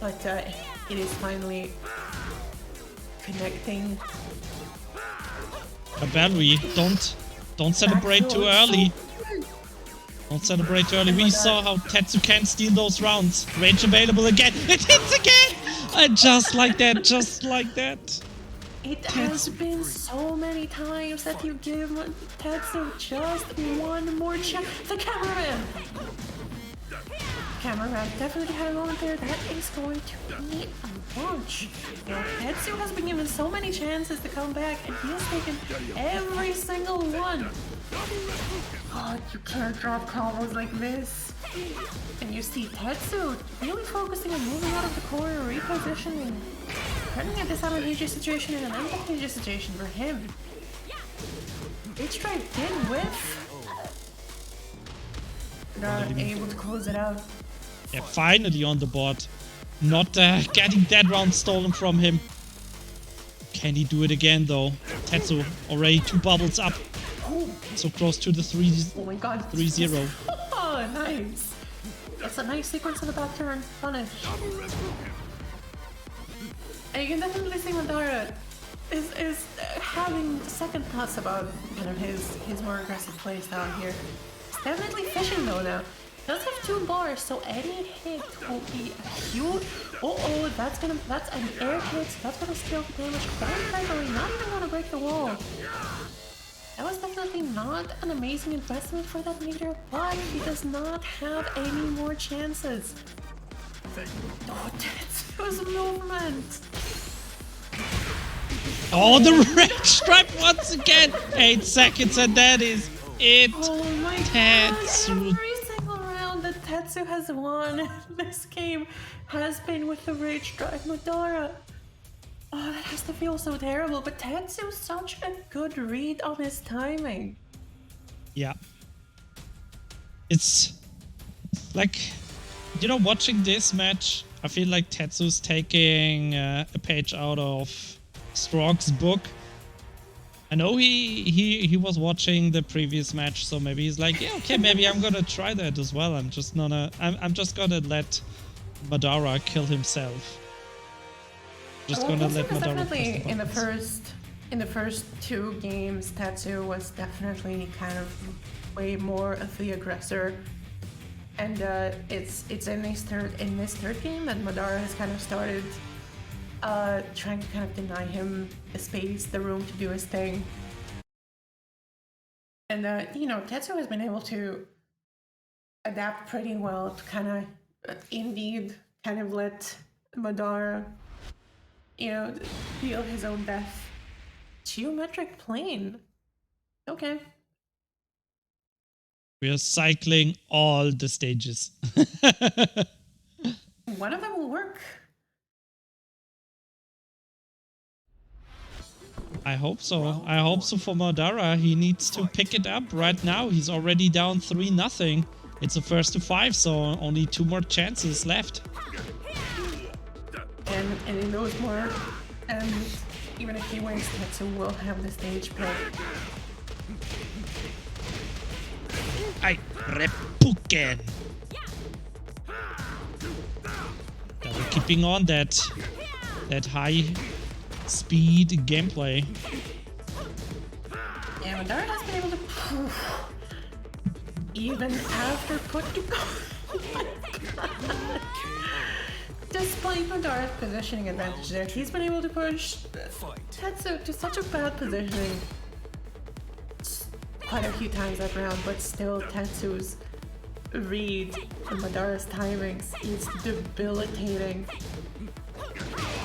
But it is finally connecting. Barry, don't celebrate too early. Don't celebrate too early. We saw how Tetsu can steal those rounds. Rage available again. It hits again! And just like that, just like that. It has been so many times that you give Tetsu just one more chance. The cameraman! Cameraman definitely had a moment there. That is going to be a launch. Now, Tetsu has been given so many chances to come back, and he has taken every single one. God, you can't drop combos like this. And you see Tetsu really focusing on moving out of the corner, repositioning, turning a disadvantageous situation in an advantageous situation for him. H drive did whiff. Not able to close it out. Yeah, finally on the board. Not getting that round stolen from him. Can he do it again though? Tetsu already 2 bubbles up. So close to the 3-0. Oh my god. 3-0. Oh, nice. That's a nice sequence of the back turn. Punish. And you can definitely see Madara is having second thoughts about kind of his more aggressive playstyle here. He's definitely fishing though now. Does have 2 bars, so any hit will be a huge. That's an air hit. That's gonna steal the damage quite regularly. Not even gonna break the wall. That was definitely not an amazing investment for that meter, but he does not have any more chances. Oh, Tetsu's movement. Oh, the rage strike once again. 8 seconds, and that is it. Oh my Tetsu. god, every single round that Tetsu has won this game has been with the rage drive Madara. Oh, that has to feel so terrible, but Tetsu's such a good read on his timing. Yeah. It's like, you know, watching this match, I feel like Tetsu's taking a page out of Strog's book. I know he was watching the previous match, so maybe he's like, yeah, okay, maybe I'm gonna try that as well. I'm just gonna let Madara kill himself. Just Well, gonna Tetsu let was Madara definitely press the in the first two games, Tetsu was definitely kind of way more of the aggressor, and it's in this third game that Madara has kind of started trying to kind of deny him the space, the room to do his thing, and you know, Tetsu has been able to adapt pretty well to kind of indeed kind of let Madara, you know, deal his own death. Geometric plane. Okay. We are cycling all the stages. One of them will work. I hope so. I hope so for Madara. He needs to pick it up right now. He's already down 3-0. It's a first to 5, so only 2 more chances left. And he knows more. And even if he wins, Tetsu will have the stage pick. Ay, Reppuken! Yeah, we're keeping on that high speed gameplay. Yeah, Madara has been able to even after putting despite Madara's positioning advantage there, he's been able to push Tetsu to such a bad positioning quite a few times that round, but still Tetsu's read and Madara's timings is debilitating.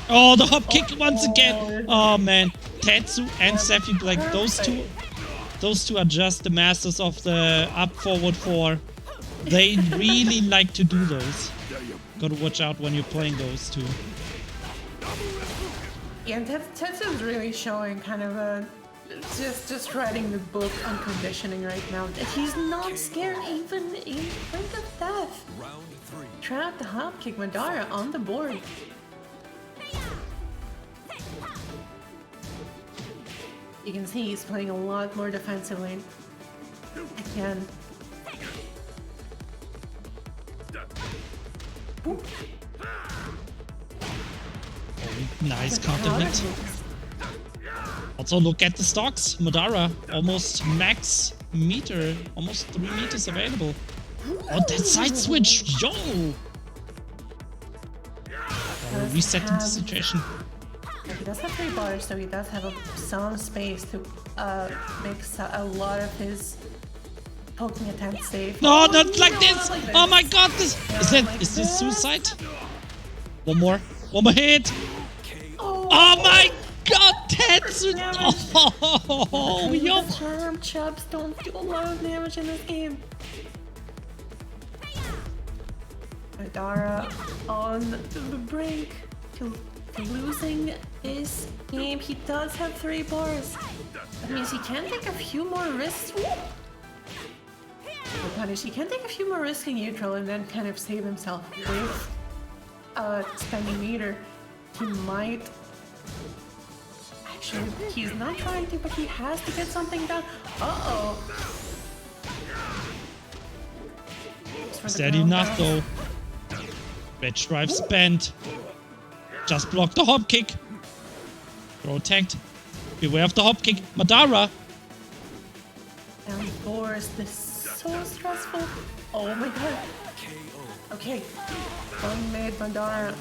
Oh, the hop kick once again! Oh man, Tetsu and SephiBlack, those two are just the masters of the up forward 4. They really like to do those. Gotta watch out when you're playing those two. Yeah, and Tetsu's really showing kind of a just writing the book on conditioning right now. He's not scared even in brink of death. Trap the hop kick Madara on the board. You can see he's playing a lot more defensively. Again. Ooh. Nice counter hit. Also look at the stocks. Madara, almost max meter, almost 3 meters available. Oh, that side switch, yo! Resetting the situation. He does have 3 bars, so he does have some space to make a lot of his poking attempts safe. No, not like this! Oh my god, this is this suicide? One more hit! Oh my god, Tetsu! Oh, yo! The charm chops don't do a lot of damage in this game. Madara on the brink to losing this game. He does have 3 bars. That means he can take a few more risks. Punish. He can take a few more risks in neutral and then kind of save himself with spending meter. He might. Actually, he's not trying to, but he has to get something done. Uh-oh. Steady enough though. Red drive spent. Just block the hop kick. Protect. Beware of the hop kick. Madara. Down 4 is this so stressful. Oh my god. Okay. Unmade Madara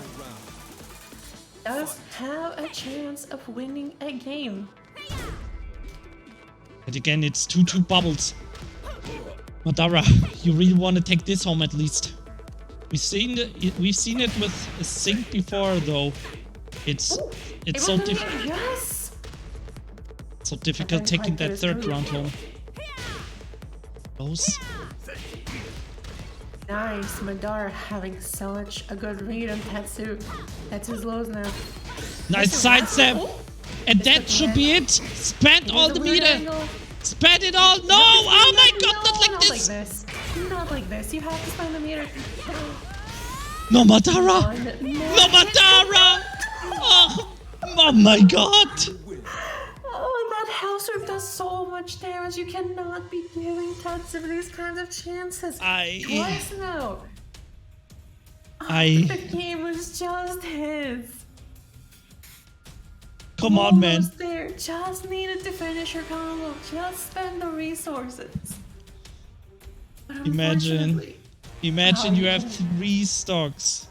does have a chance of winning a game. But again, it's 2-2 bubbles. Madara, you really want to take this home at least. We've seen it with a sync before though. It's so difficult. Yes. So difficult taking that 3rd round home. Close. Nice, Madara having such a good read on Tetsu. Tetsu's lows now. Nice sidestep! And that should be it! Spend all the meter! Spend it all! No! Oh my god, not like this! Not like this, you have to spend the meter. No Madara! No Madara! Oh my god! Oh, that house rip does so much damage. You cannot be giving Tetsu these kinds of chances. Twice now. The game was just his. Come on, man. Almost there. Just needed to finish your combo. Just spend the resources. But Imagine you have 3 stocks.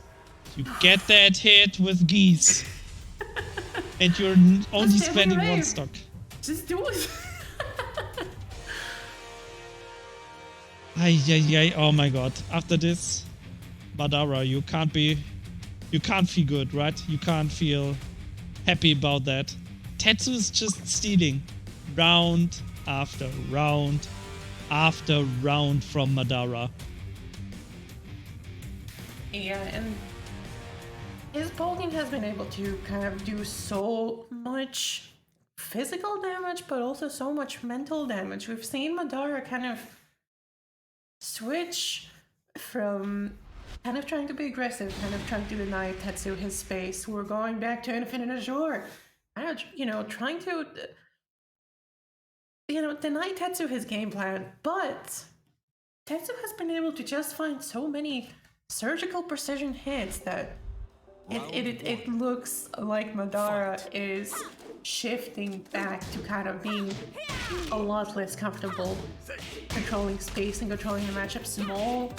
You get that hit with Geese. And you're only spending 1 stock. Just do it. Ay, oh my god. After this, Madara, you can't feel good, right? You can't feel happy about that. Tetsu is just stealing round after round after round from Madara. Yeah, and his Pokken has been able to kind of do so much physical damage, but also so much mental damage. We've seen Madara kind of switch from kind of trying to be aggressive, kind of trying to deny Tetsu his space. We're going back to Infinite Azure. Trying to, deny Tetsu his game plan. But Tetsu has been able to just find so many surgical precision hits that it looks like Madara is shifting back to kind of being a lot less comfortable controlling space and controlling the matchup. Small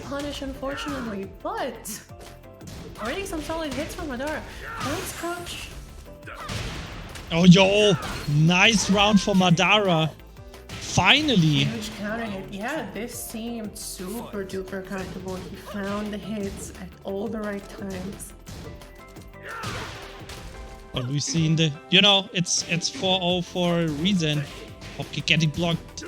punish, unfortunately, but already some solid hits from Madara. Nice crouch. Oh, yo! Nice round for Madara. Finally! Huge counter hit. Yeah, this seemed super duper comfortable. He found the hits at all the right times. But we've seen it's 4-0 for a reason. Okay, getting blocked.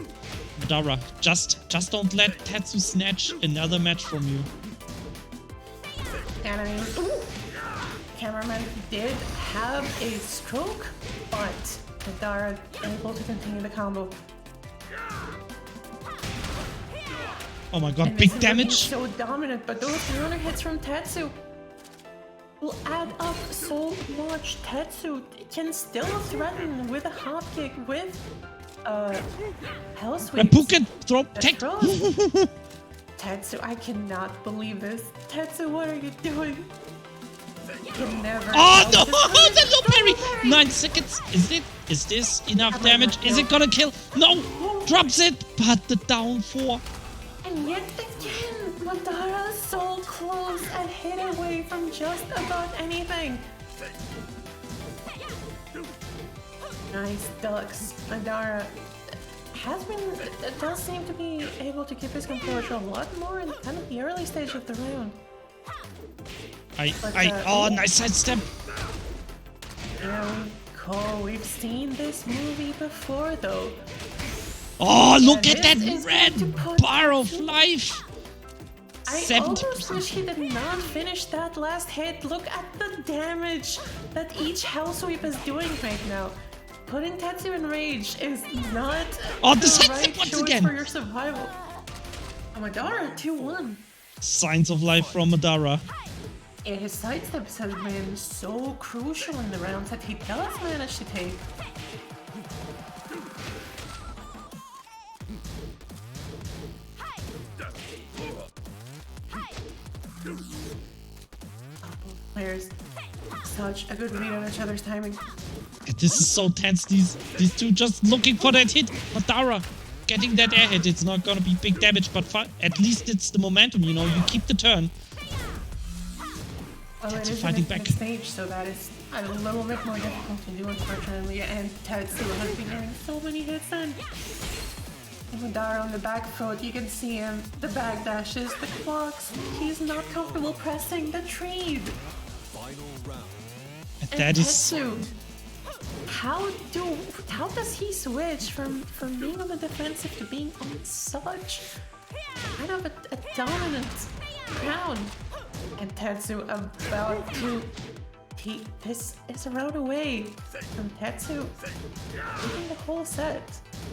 Madara, just don't let Tetsu snatch another match from you. And I mean, cameraman did have a stroke, but Madara able to continue the combo. Oh my god, and big damage! So dominant, but those counter hits from Tetsu will add up so much. Tetsu can still threaten with a hop kick with hell sweep. Puken, throw, tech! Tetsu, I cannot believe this. Tetsu, what are you doing? You can never. Oh no! The no parry! 9 seconds. Is this enough damage? Is it gonna kill? No! Drops it, but the down 4. And yet again, Madara is so close and hit away from just about anything. Nice ducks. Madara does seem to be able to keep his composure a lot more in kind of the early stage of the round. Nice sidestep. There we go. We've seen this movie before, though. Oh, look at that red bar of life! I almost wish he did not finish that last hit. Look at the damage that each hell sweep is doing right now. Putting Tetsu in rage is not the right choice for your survival. Oh, Madara, 2-1. Signs of life from Madara. Yeah, his sidesteps have been so crucial in the rounds that he does manage to take. Players, such a good read on each other's timing. This is so tense. These two just looking for that hit. Madara getting that air hit. It's not gonna be big damage, but at least it's the momentum. You keep the turn. Well, it is fighting back stage, so that is a little bit more difficult to do, unfortunately. And Tetsu has been getting so many hits in. Madara on the back foot, you can see him. The back dashes, the clocks. He's not comfortable pressing the trade. And that Tetsu, how does he switch from being on the defensive to being on such kind of a dominant ground? And Tetsu about to this is a round away from Tetsu taking the whole set.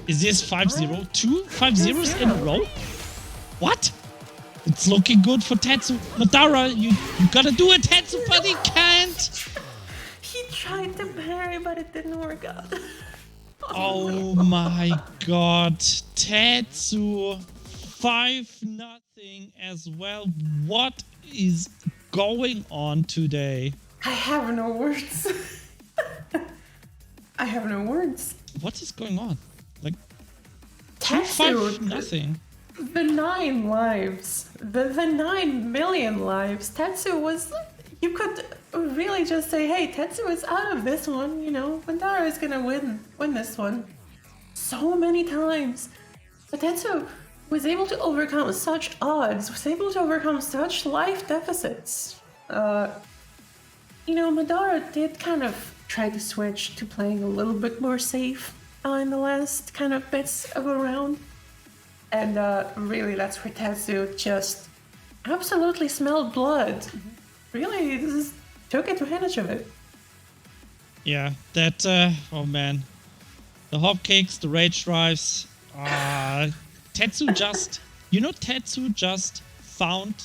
Is this 5-0? 2 5-0s in a row? What? It's looking good for Tetsu. Madara, you gotta do it, Tetsu, but he can't. He tried to parry, but it didn't work out. Oh my god. Tetsu 5-0 as well. What is going on today? I have no words. I have no words. What is going on? Like, Tetsu, 2-5-0. the 9 lives, the 9 million lives. Tetsu was, you could really just say, hey, Tetsu is out of this one, you know, Madara is gonna win this one. So many times. But Tetsu was able to overcome such odds, was able to overcome such life deficits. You know, Madara did kind of try to switch to playing a little bit more safe in the last kind of bits of a round. And really, that's where Tetsu just absolutely smelled blood. Really, just took advantage of it. Yeah, that, oh man. The hopcakes, the rage drives. Tetsu just, you know, Tetsu just found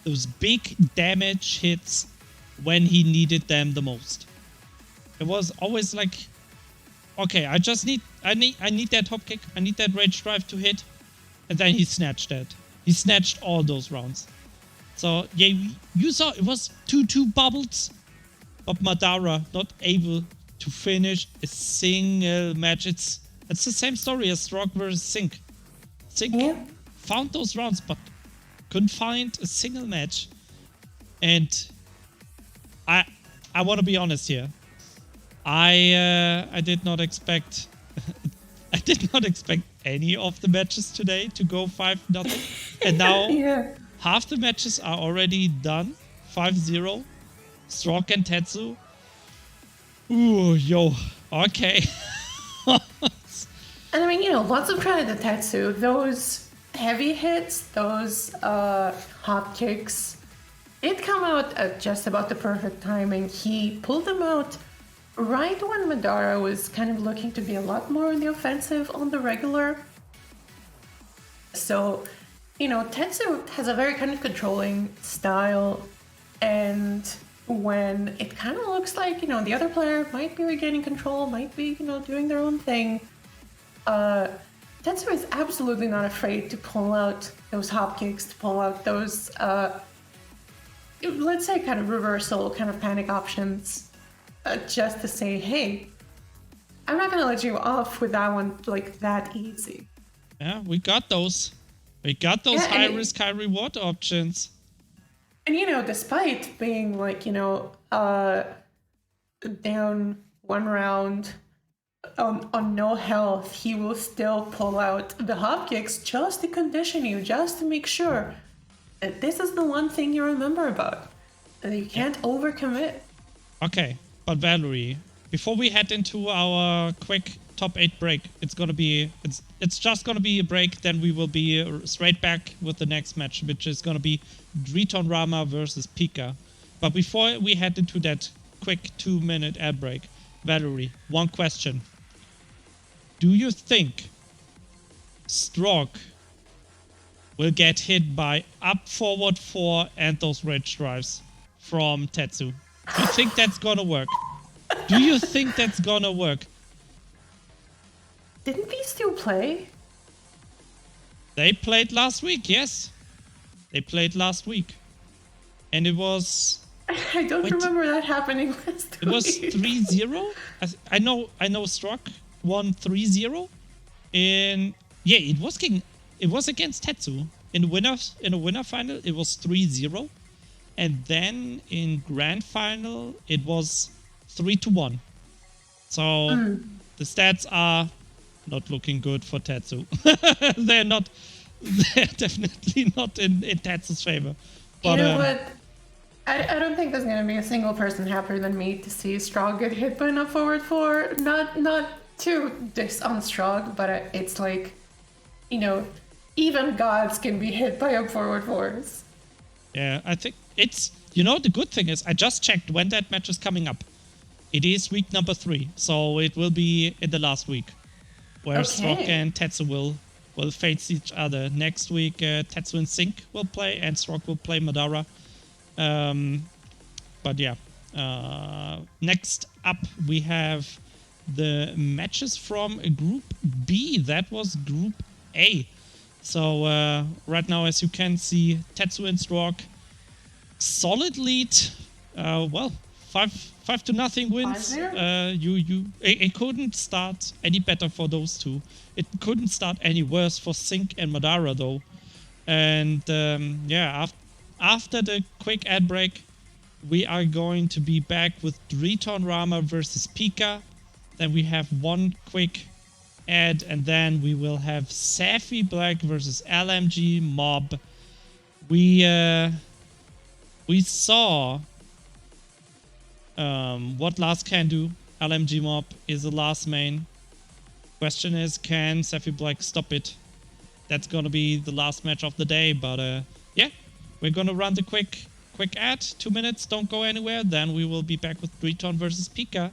those big damage hits when he needed them the most. It was always like, okay, I need that hopkick, I need that rage drive to hit, and then he snatched that. He snatched all those rounds. So yeah, you saw it was 2-2 bubbles, but Madara not able to finish a single match. It's the same story as Strog versus Sink. Sink found those rounds, but couldn't find a single match. And I want to be honest here. I did not expect I did not expect any of the matches today to go 5-0. And now half the matches are already done. 5-0. Strog and Tetsu. Ooh, yo. Okay. And I mean, you know, lots of credit to Tetsu. Those heavy hits, those hop kicks, it come out at just about the perfect timing. He pulled them out right when Madara was kind of looking to be a lot more on the offensive on the regular. So, you know, Tetsu has a very kind of controlling style, and when it kind of looks like, you know, the other player might be regaining control, might be, you know, doing their own thing, Tetsu is absolutely not afraid to pull out those hop kicks, to pull out those, let's say, kind of reversal, kind of panic options, just to say, hey, I'm not going to let you off with that one like that easy. Yeah, we got those. We got those high risk, high reward options. And, you know, despite being like, you know, down one round on no health, he will still pull out the hop kicks just to condition you, just to make sure that this is the one thing you remember about, that you can't overcommit. Okay, but Valerie, before we head into our quick top 8 break, it's just gonna be a break, then we will be straight back with the next match, which is gonna be DritonRama versus PiKaH. But before we head into that quick 2-minute ad break, Valerie, one question. Do you think Strog will get hit by up forward 4 and those rage drives from Tetsu? Do you think that's gonna work? Do you think that's gonna work? Didn't these two play? They played last week, yes. They played last week. And it was... I don't remember that happening last week. It was 3-0? I know Strog won 3-0. Yeah, it was against Tetsu. In the winner final, it was 3-0. And then in grand final, it was 3-1. So the stats are not looking good for Tetsu. They're definitely not in Tetsu's favor. But, you know what? I don't think there's going to be a single person happier than me to see Strog get hit by an up forward 4. Not to diss on Strog, but it's like, you know, even gods can be hit by up forward 4s. Yeah, I think it's, you know, the good thing is I just checked when that match is coming up. It is week number 3, so it will be in the last week, where Strog and Tetsu will face each other. Next week, Tetsu and Sink will play, and Strog will play Madara. But yeah, next up we have the matches from Group B. That was Group A. So right now, as you can see, Tetsu and Strog, solid lead. Well, five to nothing wins. 5-0? It couldn't start any better for those two. It couldn't start any worse for Sync and Madara though. And yeah, after the quick ad break, we are going to be back with DritonRama versus PiKaH. Then we have one quick ad, and then we will have SephiBlack versus LMG Mob. We saw what Lars can do. LMG Mob is the last main. Question is, can SephiBlack stop it? That's gonna be the last match of the day, but yeah, we're gonna run the quick ad, 2 minutes, don't go anywhere, then we will be back with Driton versus PiKaH.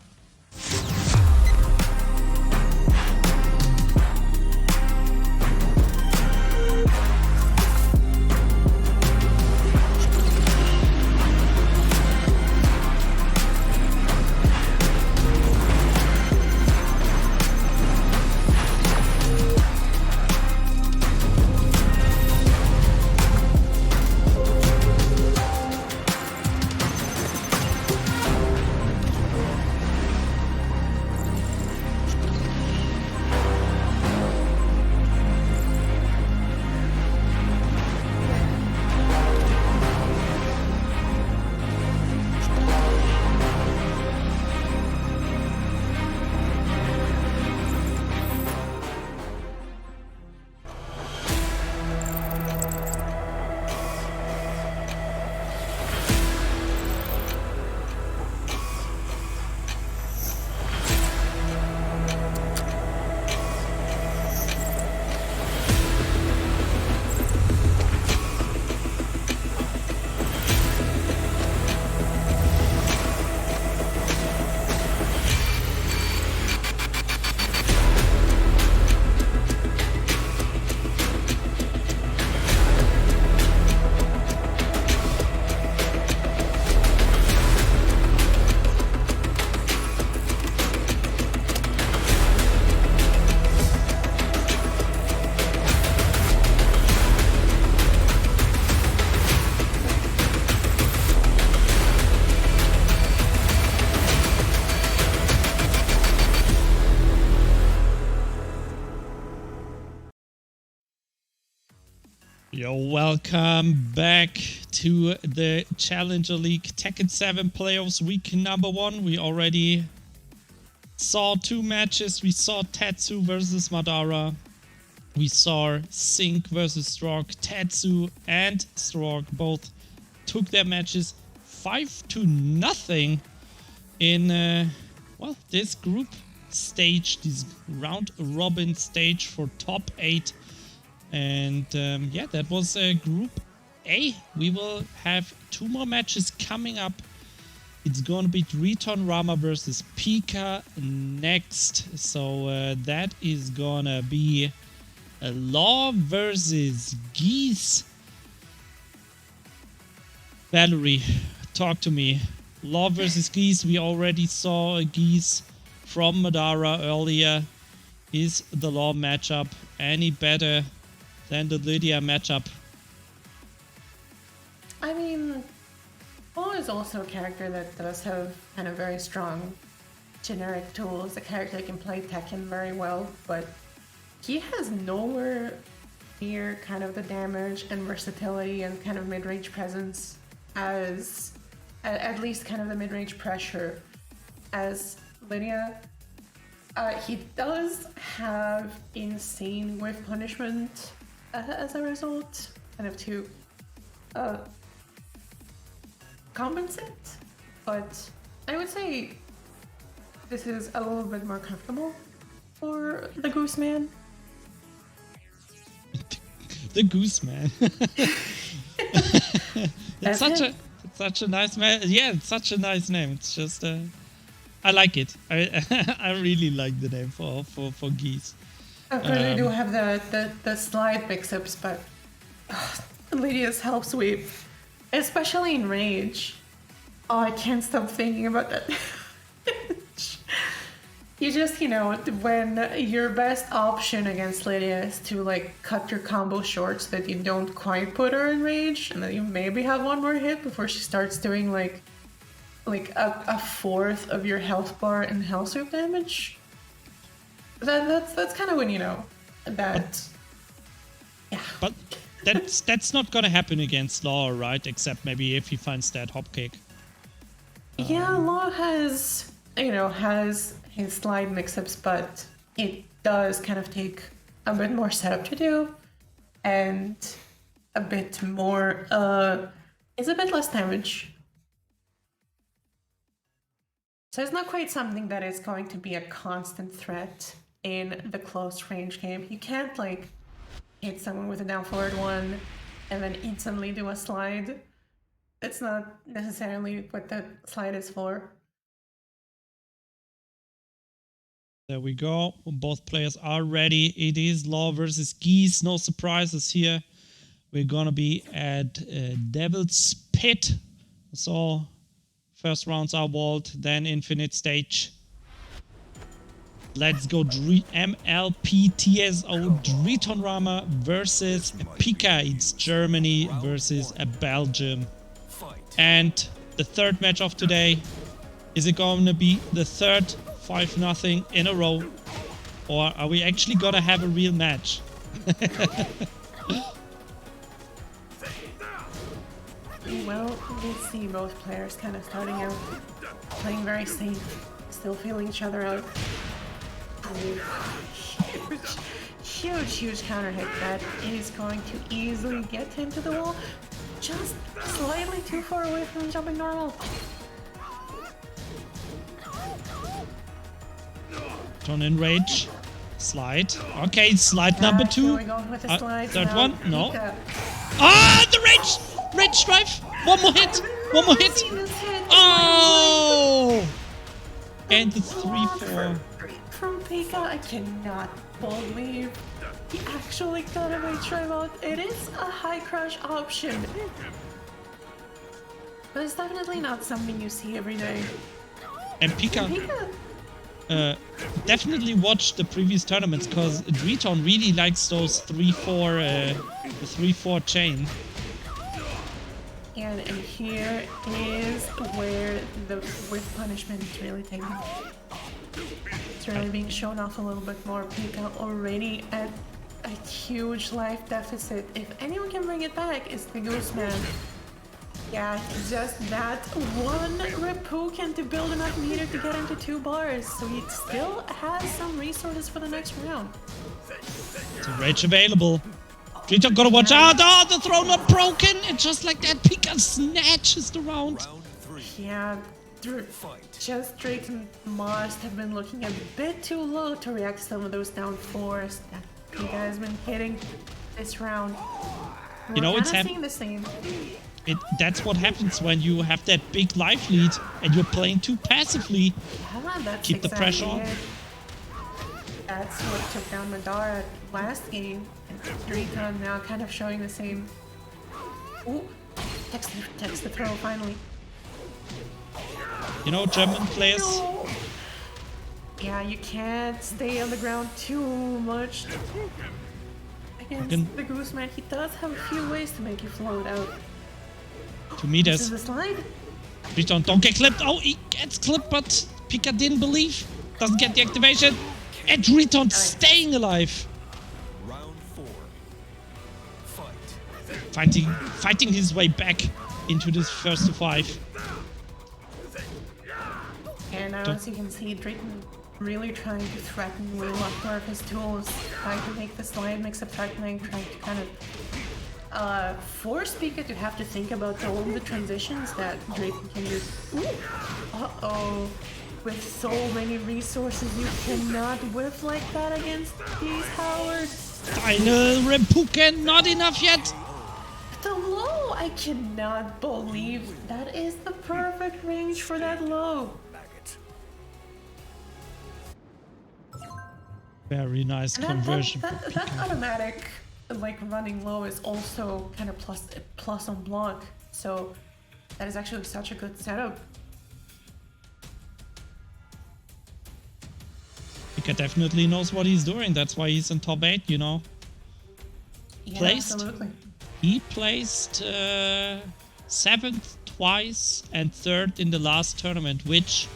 Yo, welcome back to the Challenger League Tekken 7 Playoffs week number 1. We already saw 2 matches. We saw Tetsu versus Madara. We saw Sync versus Strog. Tetsu and Strog both took their matches 5-0 in well, this group stage, this round robin stage for top 8. And yeah, that was Group A. We will have 2 more matches coming up. It's gonna be DritonRama versus PiKaH next. So that is gonna be a Law versus Geese. Valerie, talk to me. Law versus Geese. We already saw a Geese from Madara earlier. Is the Law matchup any better than the Lydia matchup? I mean, Law is also a character that does have kind of very strong generic tools. A character that can play Tekken very well, but he has nowhere near kind of the damage and versatility and kind of mid-range presence as, at least kind of the mid-range pressure as Lydia. He does have insane whiff punishment as a result, kind of to compensate, but I would say this is a little bit more comfortable for the Goose Man. The Goose Man. It's such a nice man. Yeah, it's such a nice name. It's just I like it. I really like the name for Geese. Of course, we do have the slide mix-ups, but Lydia's help sweep, especially in Rage. Oh, I can't stop thinking about that. You just, you know, when your best option against Lydia is to like cut your combo short so that you don't quite put her in Rage, and then you maybe have one more hit before she starts doing like like a fourth of your health bar and health soup damage, that's kind of when you know that. Yeah. But that's not gonna happen against Law, right? Except maybe if he finds that hop kick. Yeah, Law has his slide mix-ups, but it does kind of take a bit more setup to do, and a bit more. It's a bit less damage. So it's not quite something that is going to be a constant threat in the close range game. You can't like hit someone with a down forward one and then instantly do a slide. It's not necessarily what the slide is for. There we go. Both players are ready. It is Law versus Geese. No surprises here. We're gonna be at Devil's Pit. So first rounds are walled, then infinite stage. Let's go MLPTSO DritonRama versus PiKaH. It's Germany versus Belgium. And the third match of today, is it going to be the third 5-0 in a row? Or are we actually going to have a real match? Well, we see both players kind of starting out playing very safe, still feeling each other out. Huge counter hit that is going to easily get him to the wall, just slightly too far away from jumping normal. Turn in rage. Slide. Okay, slide number 2. Third one? No. Ah, the rage! Rage drive! One more hit! One more hit! Oh! And the 3-4. From PiKaH, I cannot believe he actually got a rage drive out. It is a high crush option. But it's definitely not something you see every day. And PiKaH definitely watch the previous tournaments, because Driton really likes those 3-4 chain. And here is where the whip punishment is really taking. It's really being shown off a little bit more. PiKaH already at a huge life deficit. If anyone can bring it back, it's the Goose Man. Yeah, just that one Reppuken to build enough meter to get him to 2 bars, so he still has some resources for the next round. It's a rage available. Driton gotta watch out! Oh, the throw not broken! And just like that, PiKaH snatches the round. Yeah, just Driton must have been looking a bit too low to react to some of those down 4s that PiKaH has been hitting this round. You know, it's seeing the same. That's what happens when you have that big life lead and you're playing too passively. Yeah, keep the pressure on. That's what took down Madara last game. And Driton now kind of showing the same. Ooh, text the throw finally. You know, German players. No. Yeah, you can't stay on the ground too much. Against the Goose Man, he does have a few ways to make you float out. 2 meters. This is the slide. Driton, don't get clipped. Oh, he gets clipped, but PiKaH didn't believe. Doesn't get the activation. And Driton staying alive. Round 4. Fight. Fighting his way back into this first to 5. And now, as you can see, Driton really trying to threaten with a lot more of his tools, trying to make the slide mix-up happening, trying to kind of force PiKaH to have to think about all the transitions that Driton can do. Uh-oh. With so many resources, you cannot whiff like that against these Howards. Final Reppuken, not enough yet. The low, I cannot believe that is the perfect range for that low. Very nice conversion. That automatic, like running low, is also kind of plus on block. So that is actually such a good setup. PiKaH definitely knows what he's doing. That's why he's in top 8, you know. Yeah, absolutely. He placed 7th twice and third in the last tournament, which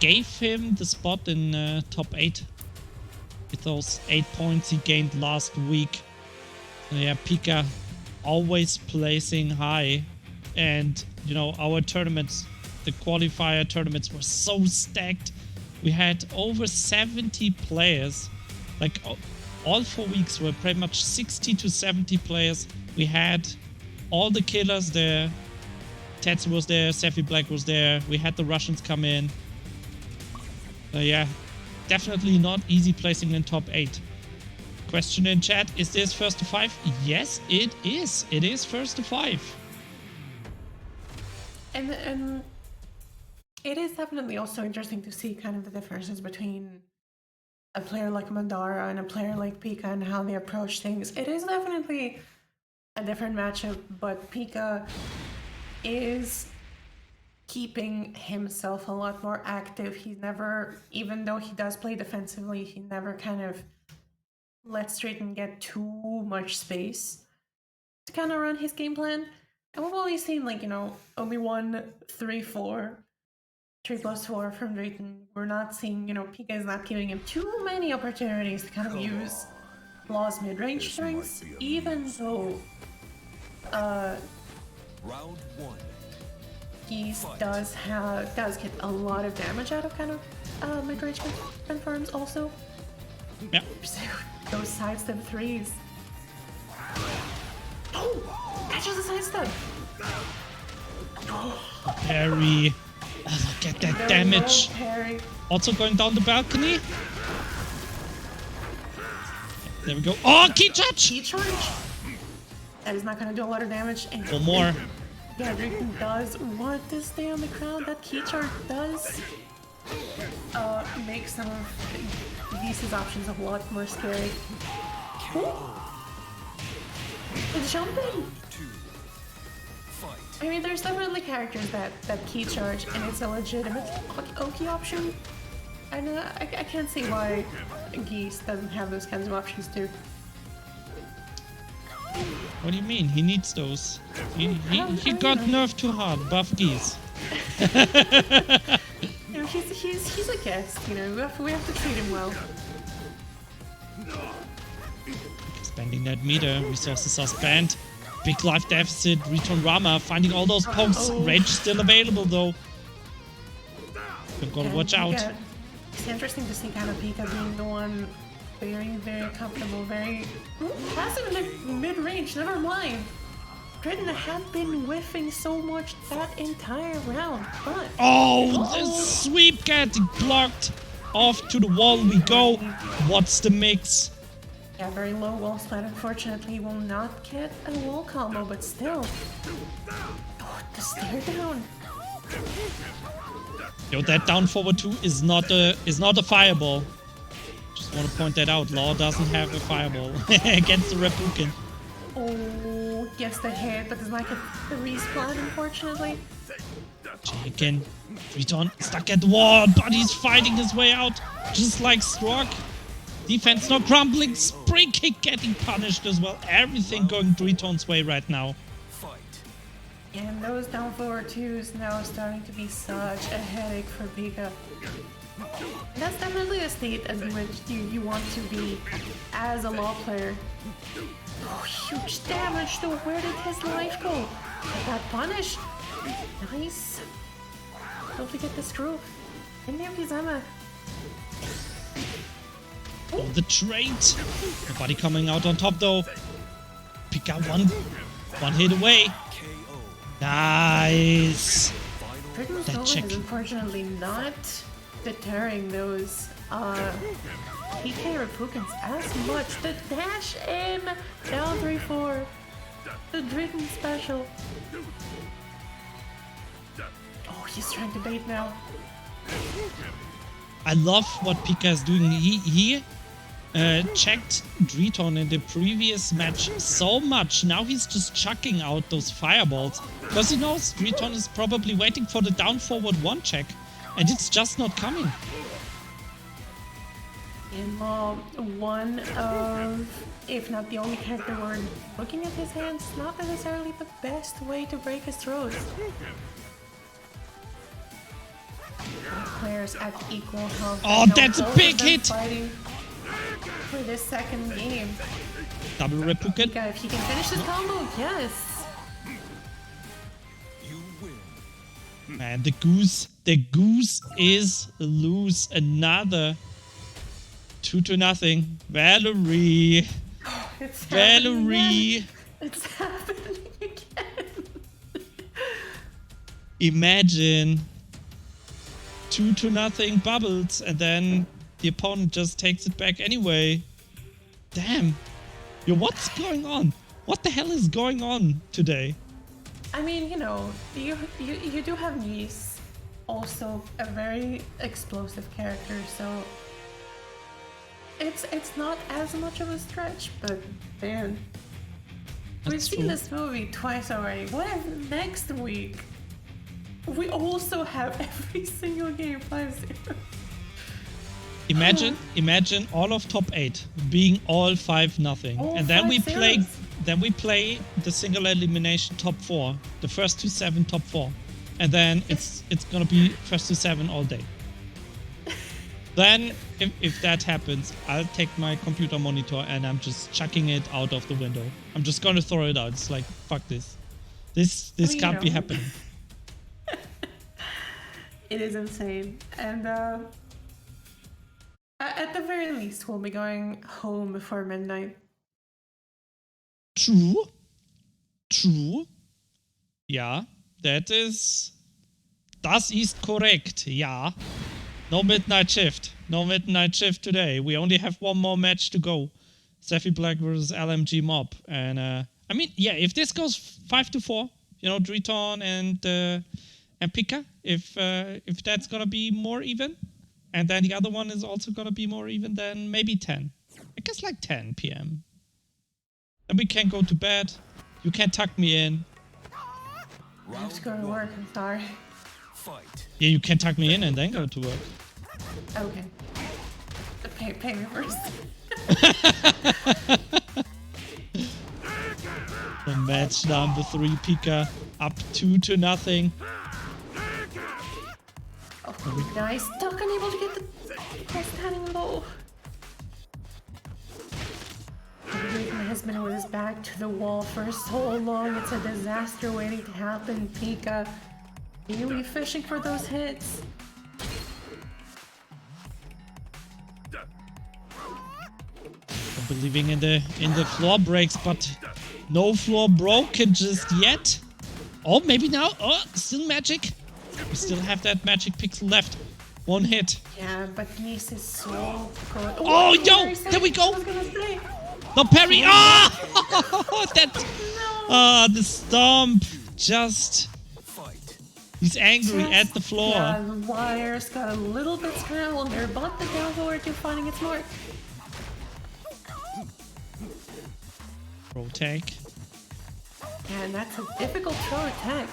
gave him the spot in top 8 with those 8 points he gained last week. So yeah, PiKaH always placing high, and you know, our tournaments, the qualifier tournaments, were so stacked. We had over 70 players, like all 4 weeks were pretty much 60 to 70 players. We had all the killers there. Tetsu was there, SephiBlack was there. We had the Russians come in. Yeah, definitely not easy placing in top 8. Question in chat, is this first to 5? Yes, it is. It is first to 5. And it is definitely also interesting to see kind of the differences between a player like Madara and a player like PiKaH and how they approach things. It is definitely a different matchup, but PiKaH is keeping himself a lot more active. He's never, even though he does play defensively, he never kind of lets Driton get too much space to kind of run his game plan. And we've always seen, like, you know, only 1, 3, 4, 3+4 from Driton. We're not seeing, you know, PiKaH is not giving him too many opportunities to kind of use Law's mid-range strings, even though Round 1. Geese does get a lot of damage out of kind of mid-range confirms also. Yeah. So those sidestep 3s. Oh! Catches a sidestep! Parry. Oh, look at that damage. Parry. Also going down the balcony. There we go. Oh, key charge! Key charge! That is not going to do a lot of damage. And One more. yeah, Driton does want to stay on the ground. That key charge does make some of Geese's options a lot more scary. It's jumping! I mean, there's definitely characters that key charge, and it's a legitimate Oki option. And I can't see why Geese doesn't have those kinds of options too. What do you mean? He needs those. He got nerfed too hard. Buff Geese. You know, he's a guest. You know, we have to treat him well. Expanding that meter. Resources are spent. Big life deficit. DritonRama finding all those pokes. Rage still available though. You've got to watch out. It's interesting to see kind of PiKaH being the one very, very comfortable, very passive in mid-range, never mind. Driton had been whiffing so much that entire round, but... Oh, the sweep getting blocked. Off to the wall we go. What's the mix? Yeah, very low wall splat. Unfortunately, will not get a wall combo, but still. Oh, the stare down. Yo, that down forward 2 is not a fireball. Just want to point that out. Law doesn't have a fireball against the Repukin. Oh, gets the hit, but does not get the resplat, unfortunately. Tekken. Driton stuck at the wall, but he's fighting his way out, just like Strog. Defense not crumbling, spring kick getting punished as well. Everything going Driton's way right now. And those down forward 2s now starting to be such a headache for PiKaH. That's definitely a state in which you want to be as a Law player. Oh, huge damage though. Where did his life go? He got punished. Nice. Don't forget the screw. And the Emphysema. Oh, the trade. Nobody coming out on top though. PiKaH one hit away. Nice. Driton's Nova is unfortunately not deterring those PK Repukins as much. The dash in down 3-4. The Driton special. Oh, he's trying to bait now. I love what PiKaH is doing. He checked Driton in the previous match so much. Now he's just chucking out those fireballs because he knows Driton is probably waiting for the down forward 1 check, and it's just not coming. And one of, if not the only character we're looking at his hands, not necessarily the best way to break his throat. Players at equal health. Oh, that's a big hit! Fighting for this second game. Double Repuken. PiKaH, if he can finish this combo, yes! You win. Man, the goose is loose. Another 2-0. Valerie. It's Valerie. happening again. It's happening again. Imagine 2-0 bubbles, and then the opponent just takes it back anyway. Damn. Yo, what's going on? What the hell is going on today? I mean, you know, you do have Geese, also a very explosive character, so it's not as much of a stretch, but man, we've seen this movie twice already. What if next week we also have every single game 5-0? Imagine all of top 8 being all 5-0, and then we play the single elimination top 4, the first to 7 top 4, and then it's gonna be first to 7 all day. Then if that happens, I'll take my computer monitor and I'm just chucking it out of the window. I'm just gonna throw it out. It's like, fuck this. This can't be happening. It is insane, and at the very least, we'll be going home before midnight. True. Ja, das ist korrekt, ja. No midnight shift today. We only have one more match to go. SephiBlack versus LMG Mob. And I mean, yeah, if this goes 5-4, you know, Driton and PiKaH, if that's gonna be more even, and then the other one is also gonna be more even, then maybe 10. I guess like 10 p.m. And we can go to bed. You can tuck me in. I have to go to work, I'm sorry. Fight. Yeah, you can tuck me in and then go to work. Okay. Pay me first. The match number 3, PiKaH up 2-0. Oh, nice. Duck unable to get the standing low. Drayton has been with his back to the wall for so long. It's a disaster waiting to happen. PiKaH really fishing for those hits. I'm believing in the floor breaks, but no floor broken just yet. Oh, maybe now. Oh, still magic. We still have that magic pixel left. One hit. Yeah, but Geese is so good. Oh, yo! There we go! No parry! Ah! Oh, that. Ah, the stomp. Just. He's angry at the floor. Yeah, the wires got a little bit scrambled there, but the down forward to finding its mark. Pro tag. And that's a difficult throw attack.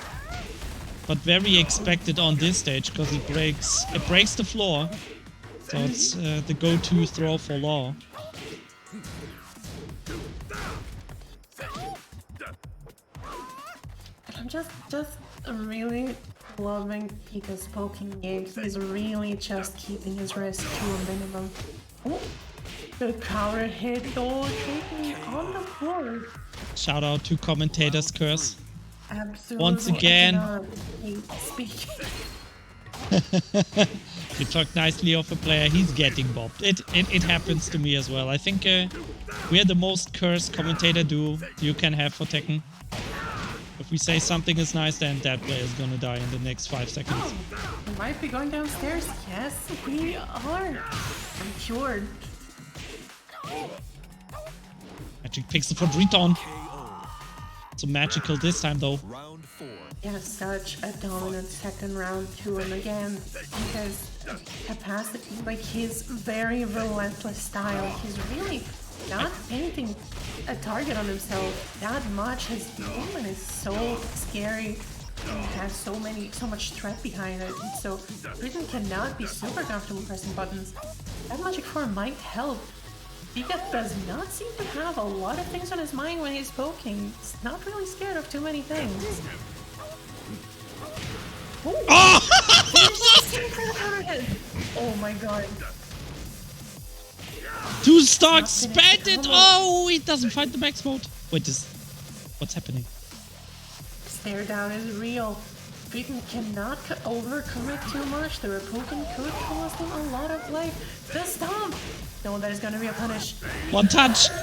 But very expected on this stage because it breaks the floor. So it's the go-to throw for Law. I'm just really loving PiKaH's poking games. He's really just keeping his risk to a minimum. Oh, the counter hit though, taking on the floor. Shout out to Commentators curse. Absolutely. Once again. Speaking. You talk nicely of a player, he's getting bopped. It happens to me as well. I think we are the most cursed commentator duo you can have for Tekken. If we say something is nice, then that player is gonna die in the next 5 seconds. Oh, we might be going downstairs. Yes, we are. I'm cured. Magic pixel for Driton. So magical this time though. Round 4. Yeah, such a dominant second round too, and again, because capacity, like his very relentless style, he's really not painting a target on himself that much. His movement is so scary. And it has so much threat behind it. And so Driton cannot be super comfortable pressing buttons. That magic form might help. PiKaH does not seem to have a lot of things on his mind when he's poking. He's not really scared of too many things. Oh! Oh my god. Two stocks, spend it! Oh, he doesn't find the max mode. Wait, what's happening? Stare down is real. Driton cannot overcommit too much. The Repulsion could cost him a lot of life. The stomp! No, that is gonna be a punish. One touch! No!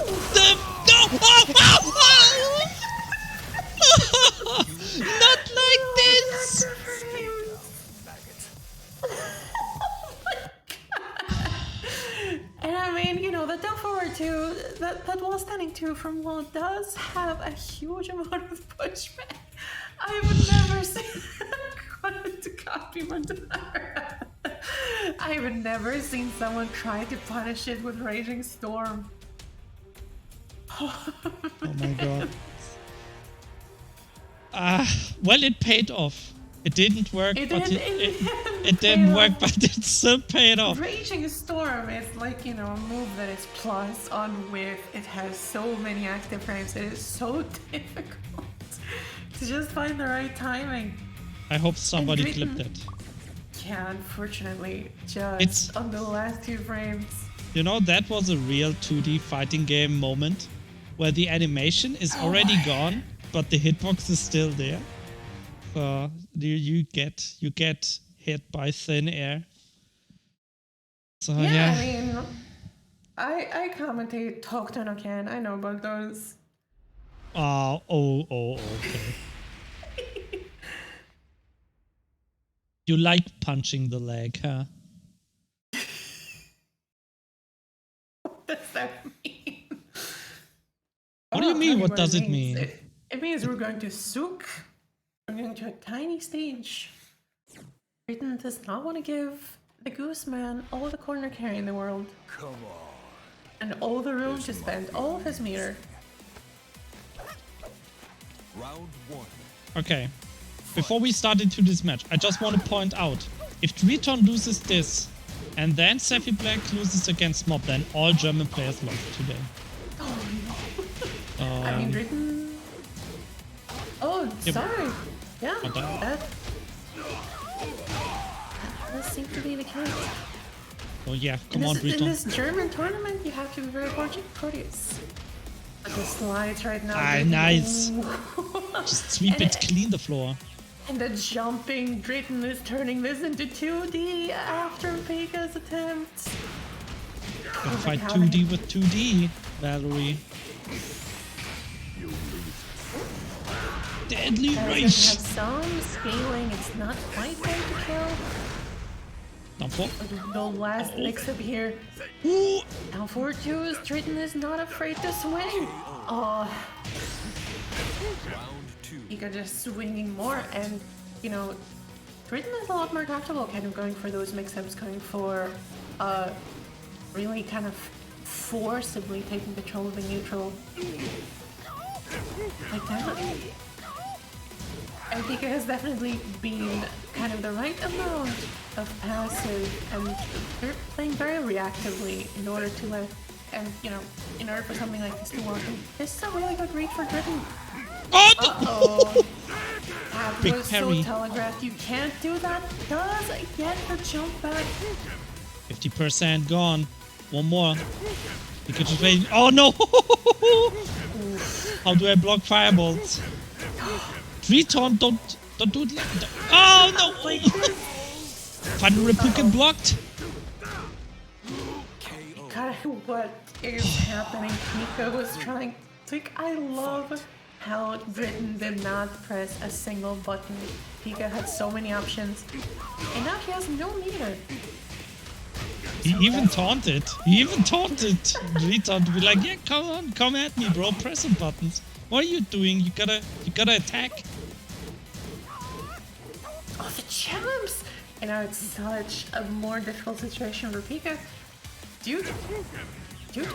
Oh! Not like this! And I mean, you know, the down forward two, that wall standing two from wall does have a huge amount of pushback. I would never say to copy Madara. I would never seen someone try to punish it with Raging Storm. Oh my god. Well, it paid off. It didn't work, it didn't work, but it still paid off. Raging Storm is like, you know, a move that is plus on whiff. It has so many active frames. It is so difficult to just find the right timing. I hope somebody clipped it. Yeah, unfortunately, just on the last 2 frames. You know, that was a real 2D fighting game moment where the animation is already gone, but the hitbox is still there. So you get hit by thin air. So yeah. I mean, I commentate Talk to Noken. I know about those. Okay. You like punching the leg, huh? What does that mean? What do you mean? What does it mean? It means we're going to souk. We're going to a tiny stage. Driton does not want to give the Goose Man all the corner carry in the world. Come on. And all the room to spend all of his meter. Round 1. Okay. Before we start into this match, I just want to point out, if Driton loses this, and then SephiBlack loses against Mob, then all German players lost today. Oh no. I mean, Driton... Oh, sorry. Yeah, that does seem to be the case. Oh yeah, come on, Driton. In this German tournament, you have to be very cautious. But the slides right now... Nice. Just sweep it, clean the floor. And the jumping Driton is turning this into 2D after PiKaH's attempts. Gotta fight 2D with 2D, Valerie. Deadly Rage! Have some scaling, it's not quite going to kill. Down 4. The last mix-up here. Ooh. Down 4-2, Driton is not afraid to swing. Oh. PiKaH just swinging more, and you know, Driton is a lot more comfortable kind of going for those mix-ups, going for really kind of forcibly taking control of the neutral. Like that. And PiKaH has definitely been kind of the right amount of passive, and they're playing very reactively in order to let, and you know, in order for something like this to work. And this is a really good read for Driton. Uh-oh. That Big was parry. so telegraphed. You can't do that. Does get the jump back. 50% gone. One more. PiKaH just waiting. Oh no! How do I block fireballs? Driton, don't do it. Oh no! Final Repulsion blocked. God, what is happening? PiKaH was trying. Like, I love how Driton did not press a single button. PiKaH had so many options, and now he has no meter. He even taunted. Driton to be like, yeah, come on, come at me, bro. Press some buttons. What are you doing? You gotta attack. Oh, the champs! And now it's such a more difficult situation for PiKaH. Due to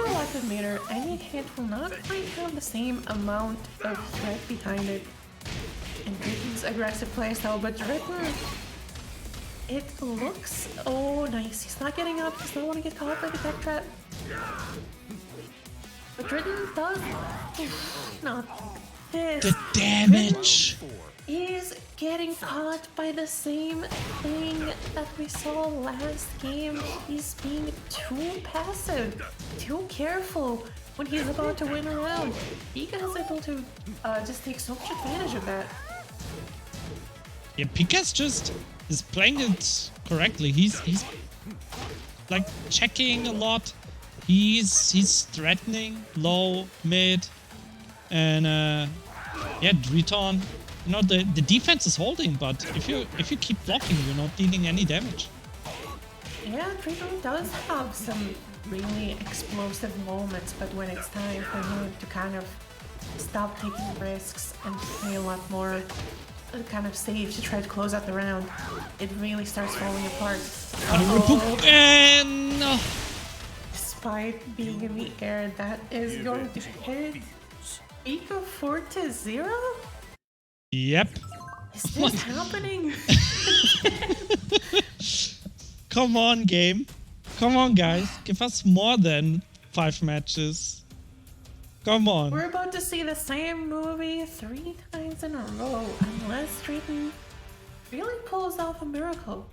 a lack of meter, any hit will not quite have the same amount of threat behind it. And Driton's Pika's aggressive playstyle, but Driton, it looks... Oh, nice. He's not getting up. He does not want to get caught by the tech trap. But Driton does... Not this. The damage! Is getting caught by the same thing that we saw last game. He's being too passive, too careful when he's about to win a round. PiKaH is able to just take so much advantage of that. Yeah, PiKaH just is playing it correctly. He's like checking a lot. He's threatening low, mid, and yeah, Driton. You know, the defense is holding, but if you keep blocking, you're not dealing any damage. Yeah, Driton does have some really explosive moments, but when it's time for him to kind of stop taking risks and play a lot more kind of safe to try to close out the round, it really starts falling apart. And despite being in the air, that is going to hit PiKaH 4-0? Yep. Is this happening? Come on, game. Come on, guys. Give us more than 5 matches. Come on. We're about to see the same movie 3 times in a row, unless Driton really pulls off a miracle.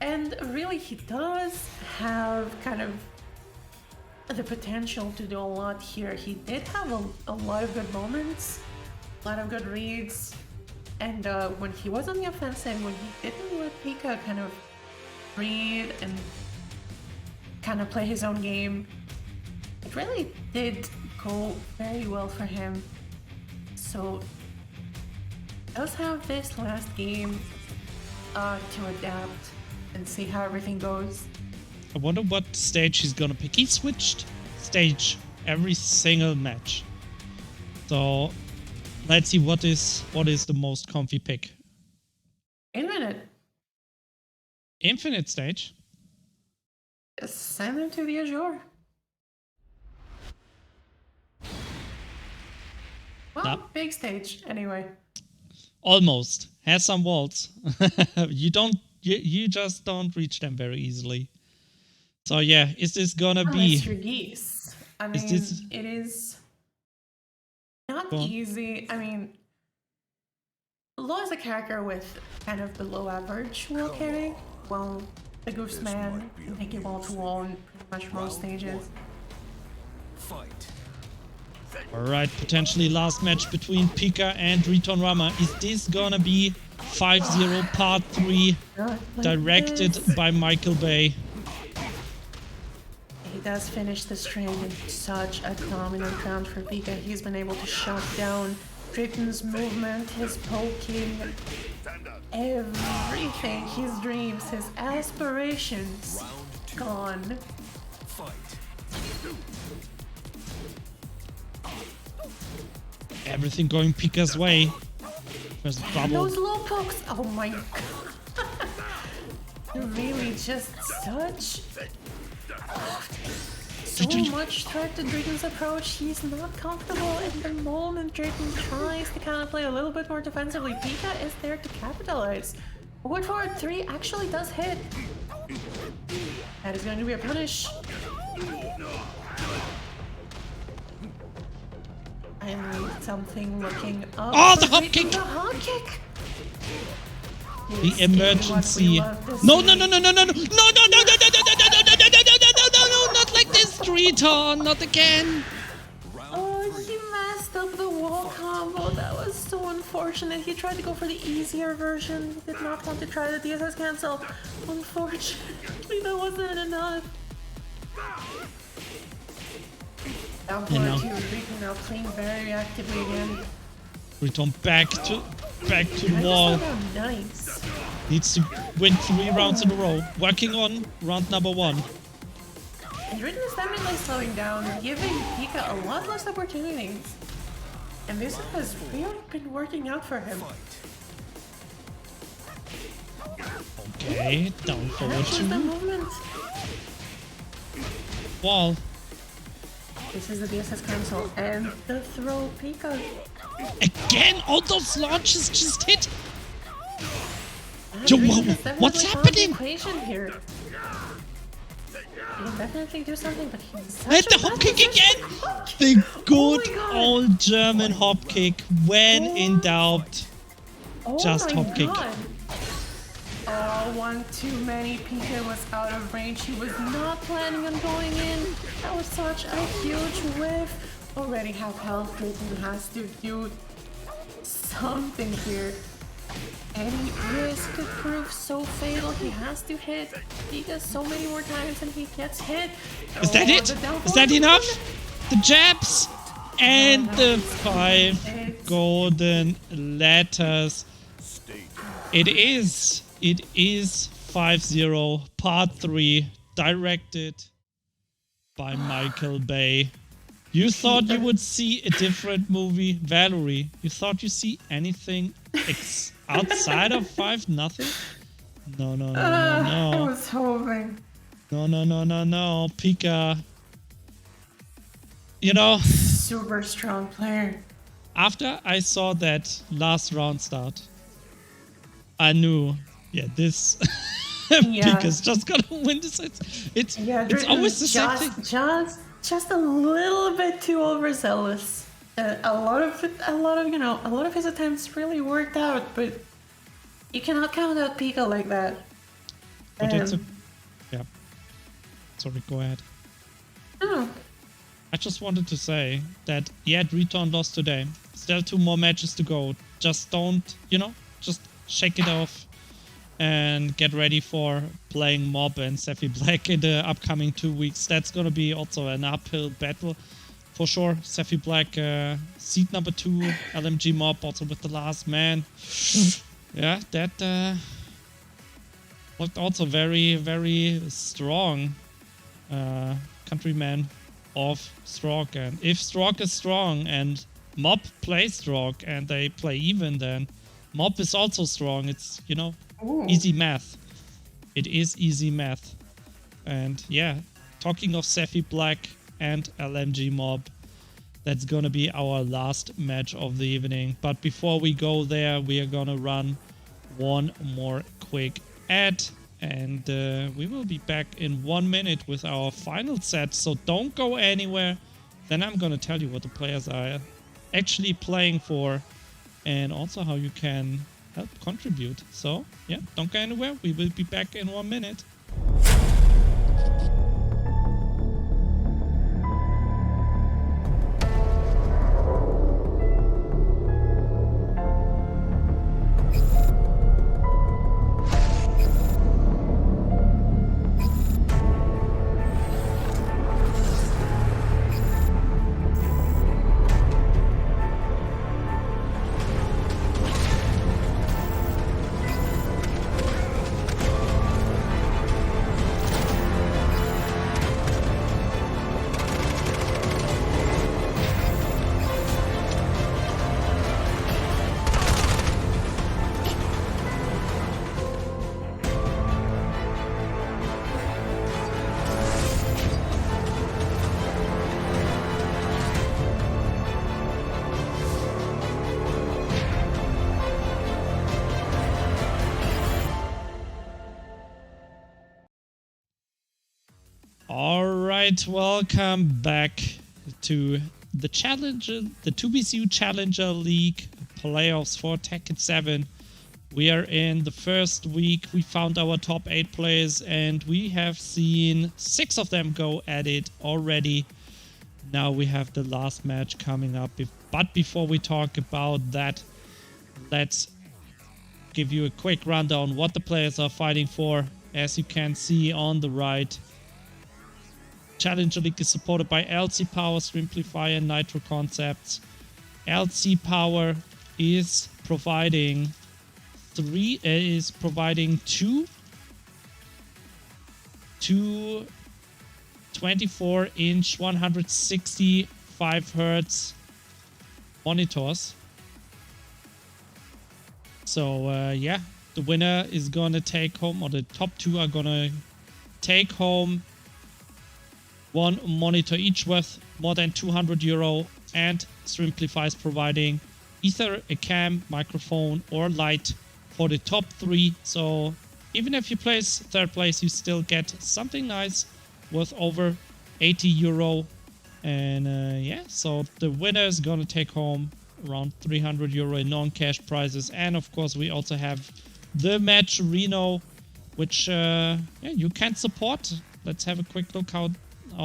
And really, he does have kind of the potential to do a lot here. He did have a lot of good moments, a lot of good reads. And when he was on the offensive, when he didn't let PiKaH kind of read and kind of play his own game, it really did go very well for him. So he does have this last game to adapt and see how everything goes. I wonder what stage he's gonna pick. He switched stage every single match. So let's see what is the most comfy pick. Infinite. Infinite stage? Just send him to the Azure. Well, No. big stage anyway. Almost. Has some walls. You just don't reach them very easily. So yeah, is this gonna be... Mr. Geese. I mean, it is not easy. I mean, Law is a character with kind of below average wall carry, while the Goose Man can take it wall to wall in pretty much most stages. Fight. Alright, potentially last match between PiKaH and DritonRama. Is this gonna be 5-0 part 3 directed by Michael Bay? He does finish the string in such a dominant round for PiKaH. He's been able to shut down Driton's movement, his poking, everything, his dreams, his aspirations, gone. Everything going PiKaH's way. There's bubble. Those low pokes, oh my god. Really just such... So much threat to Driton's approach. He's not comfortable, and the moment Driton tries to kind of play a little bit more defensively, PiKaH is there to capitalize. Forward forward 3 actually does hit. That is going to be a punish. I need something looking up. Oh, the hop kick! The hop kick! The emergency. No, no, no, no, no, no, no, no, no, no, no, no, no, no, no, not like this, Driton, not again. Oh, he messed up the wall combo. That was so unfortunate. He tried to go for the easier version. He did not want to try the DSS cancel. Unfortunately, that wasn't enough. Down forward to Driton now playing very actively again. Driton back to the wall. Nice. Needs to win 3 rounds in a row. Working on round number 1. And Driton is definitely slowing down, giving PiKaH a lot less opportunities. And this has really been working out for him. Okay, down forward That's the 2. movement. Wall. This is the DSS cancel and the throw PiKaH. Again, all those launches just hit. Yo, Drayton has what's definitely found the happening? equation here. He can definitely do something, but he's such And the a hop bad kick position. again! Hop kick. The Oh good my God. old German hop kick. When in doubt, Oh just my hop kick. God. Oh, one too many. PiKaH was out of range. He was not planning on going in. That was such a huge whiff. Already half health. Drayton has to do something here. Any risk could prove so fatal. He has to hit PiKaH so many more times and he gets hit. Is that it? Is that enough? The jabs and the 5 golden letters. It is 5-0, part 3, directed by Michael Bay. You thought you would see a different movie, Valerie. You thought you see anything outside of 5-0? No. I was hoping. No. PiKaH. You know, Super strong player. after I saw that last round start, I knew, this PiKaH's just gonna win this. It's always the same thing. Just a little bit too overzealous. A lot of his attempts really worked out, but you cannot count out PiKaH like that. But it's sorry, go ahead. Oh. I just wanted to say that, Driton lost today. Still 2 more matches to go. Just don't, just shake it off and get ready for playing Mob and SephiBlack in the upcoming 2 weeks. That's gonna be also an uphill battle for sure. SephiBlack, seed number 2, LMG Mob also with the last man. That looked also very, very strong countryman of Strog. And if Strog is strong and Mob plays Strog and they play even, then Mob is also strong. It's, easy math. It is easy math. And talking of SephiBlack and LMG Mob, that's gonna be our last match of the evening. But before we go there, we are gonna run one more quick ad. And we will be back in 1 minute with our final set. So don't go anywhere. Then I'm gonna tell you what the players are actually playing for, and also how you can help contribute. So don't go anywhere. We will be back in 1 minute. Alright, welcome back to the Challenger, the 2BCU Challenger League playoffs for Tekken 7. We are in the first week. We found our top 8 players and we have seen 6 of them go at it already. Now we have the last match coming up. But before we talk about that, let's give you a quick rundown what the players are fighting for. As you can see on the right, Challenger League is supported by LC Power, Streamplify, and Nitro Concepts. LC Power is providing two 24-inch 165 Hz monitors. So the winner is gonna take home, or the top 2 are gonna take home 1 monitor each worth more than €200, and Streamplify is providing either a cam, microphone, or light for the top 3. So even if you place 3rd place, you still get something nice worth over 80 euro. And yeah, so the winner is gonna take home around 300 euro in non-cash prizes. And of course, we also have the match Reno, which yeah, you can support. Let's have a quick look how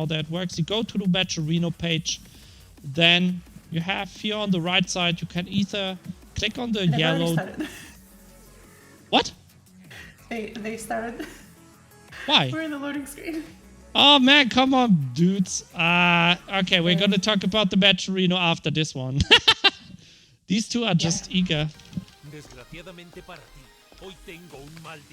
that works. You go to the match Reno page, then you have here on the right side, you can either click on the yellow. What? They started. Why? We're in the loading screen. Oh man, come on, dudes. Okay, we're gonna talk about the match Reno after this one. These two are just eager.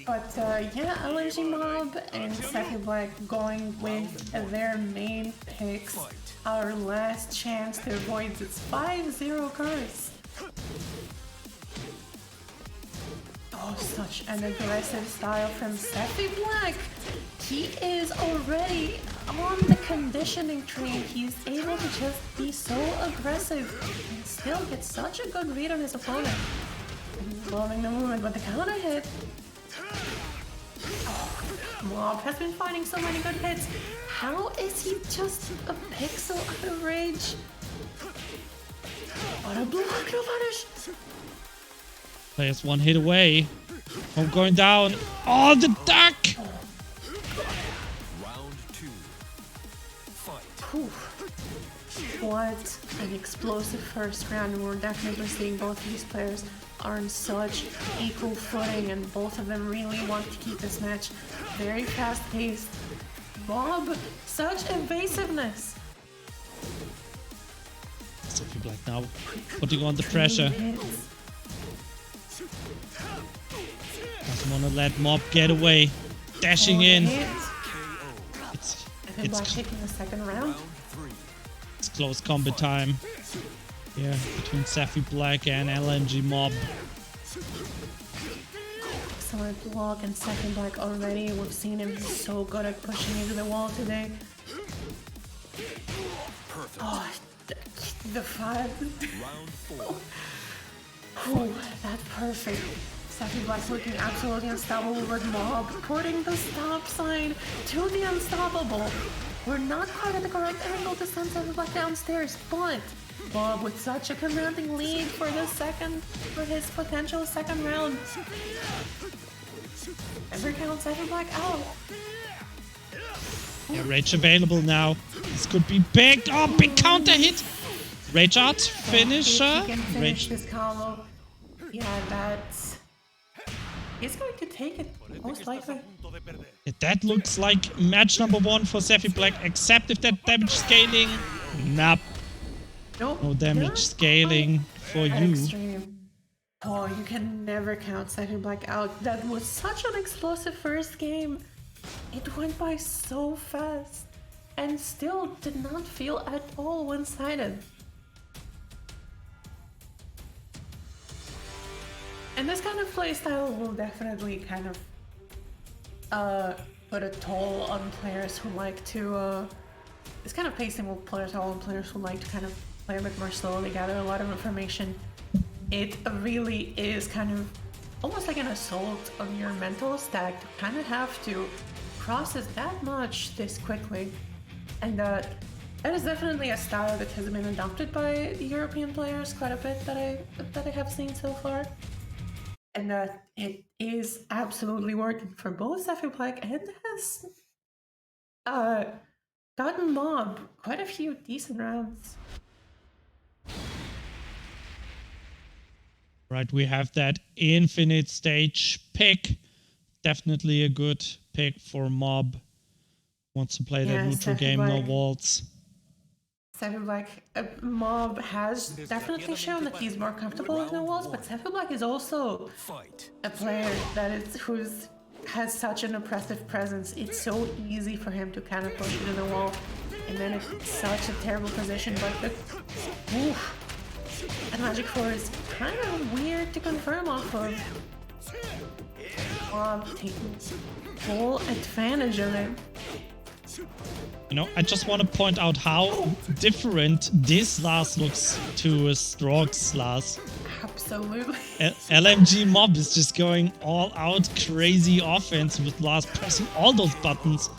But yeah, LNG Mob and SephiBlack going with their main picks. Our last chance to avoid this 5-0 curse. Oh, such an aggressive style from SephiBlack. He is already on the conditioning train. He's able to just be so aggressive and still get such a good read on his opponent. Blowing the movement, but the counter hit. Oh, Mob has been finding so many good hits. How is he just a pixel out of rage? What a block, no punish. Players 1 hit away from going down. Oh, the duck! Round 2. Fight. Whew. What an explosive first round. We're definitely seeing both of these players are on such equal footing, and both of them really want to keep this match very fast-paced. Mob, such evasiveness. SephiBlack now putting on the pressure. Doesn't want to let Mob get away. Dashing in. It's taking the second round. It's close combat time. Yeah, between SephiBlack and LNG Mob. Excellent block, and SephiBlack already. We've seen him so good at pushing into the wall today. Perfect. Oh, the 5. Round 4. Oh, that's perfect. SephiBlack looking absolutely unstoppable with Mob putting the stop sign to the unstoppable. We're not quite at the correct angle to send SephiBlack downstairs, but Mob with such a commanding lead for his potential second round. Ever count SephiBlack out? Yeah, Rage available now. This could be big. Oh, big counter hit. Rage out, finisher. If he can finish Rage. this combo, yeah, that's... He's going to take it, most likely. Yeah, that looks like match number 1 for SephiBlack, except if that damage scaling. Nope. Nope. No damage scaling for you. Extreme. Oh, you can never count SephiBlack out. That was such an explosive first game. It went by so fast and still did not feel at all one-sided. And this kind of playstyle will definitely kind of put a toll on players who like to this kind of pacing will put a toll on players who like to kind of play a bit more slowly, gather a lot of information. It really is kind of almost like an assault on your mental stack to kind of have to process that much this quickly. And that is definitely a style that has been adopted by European players quite a bit that I have seen so far. And that it is absolutely working for both SephiBlack and has gotten Mob quite a few decent rounds. Right, we have that infinite stage pick. Definitely a good pick for Mob. Wants to play that neutral game, no walls. SephiBlack, Mob has definitely shown that he's more comfortable with no walls, but SephiBlack is also a player that has such an oppressive presence. It's so easy for him to kind of push into the wall, and then it's such a terrible position. But the Magic 4 is kind of weird to confirm off of. Mob taking full advantage of it. You know, I just want to point out how different this Lars looks to Strog's Lars. Absolutely. Absolutely. LMG Mob is just going all out crazy offense with Lars pressing all those buttons.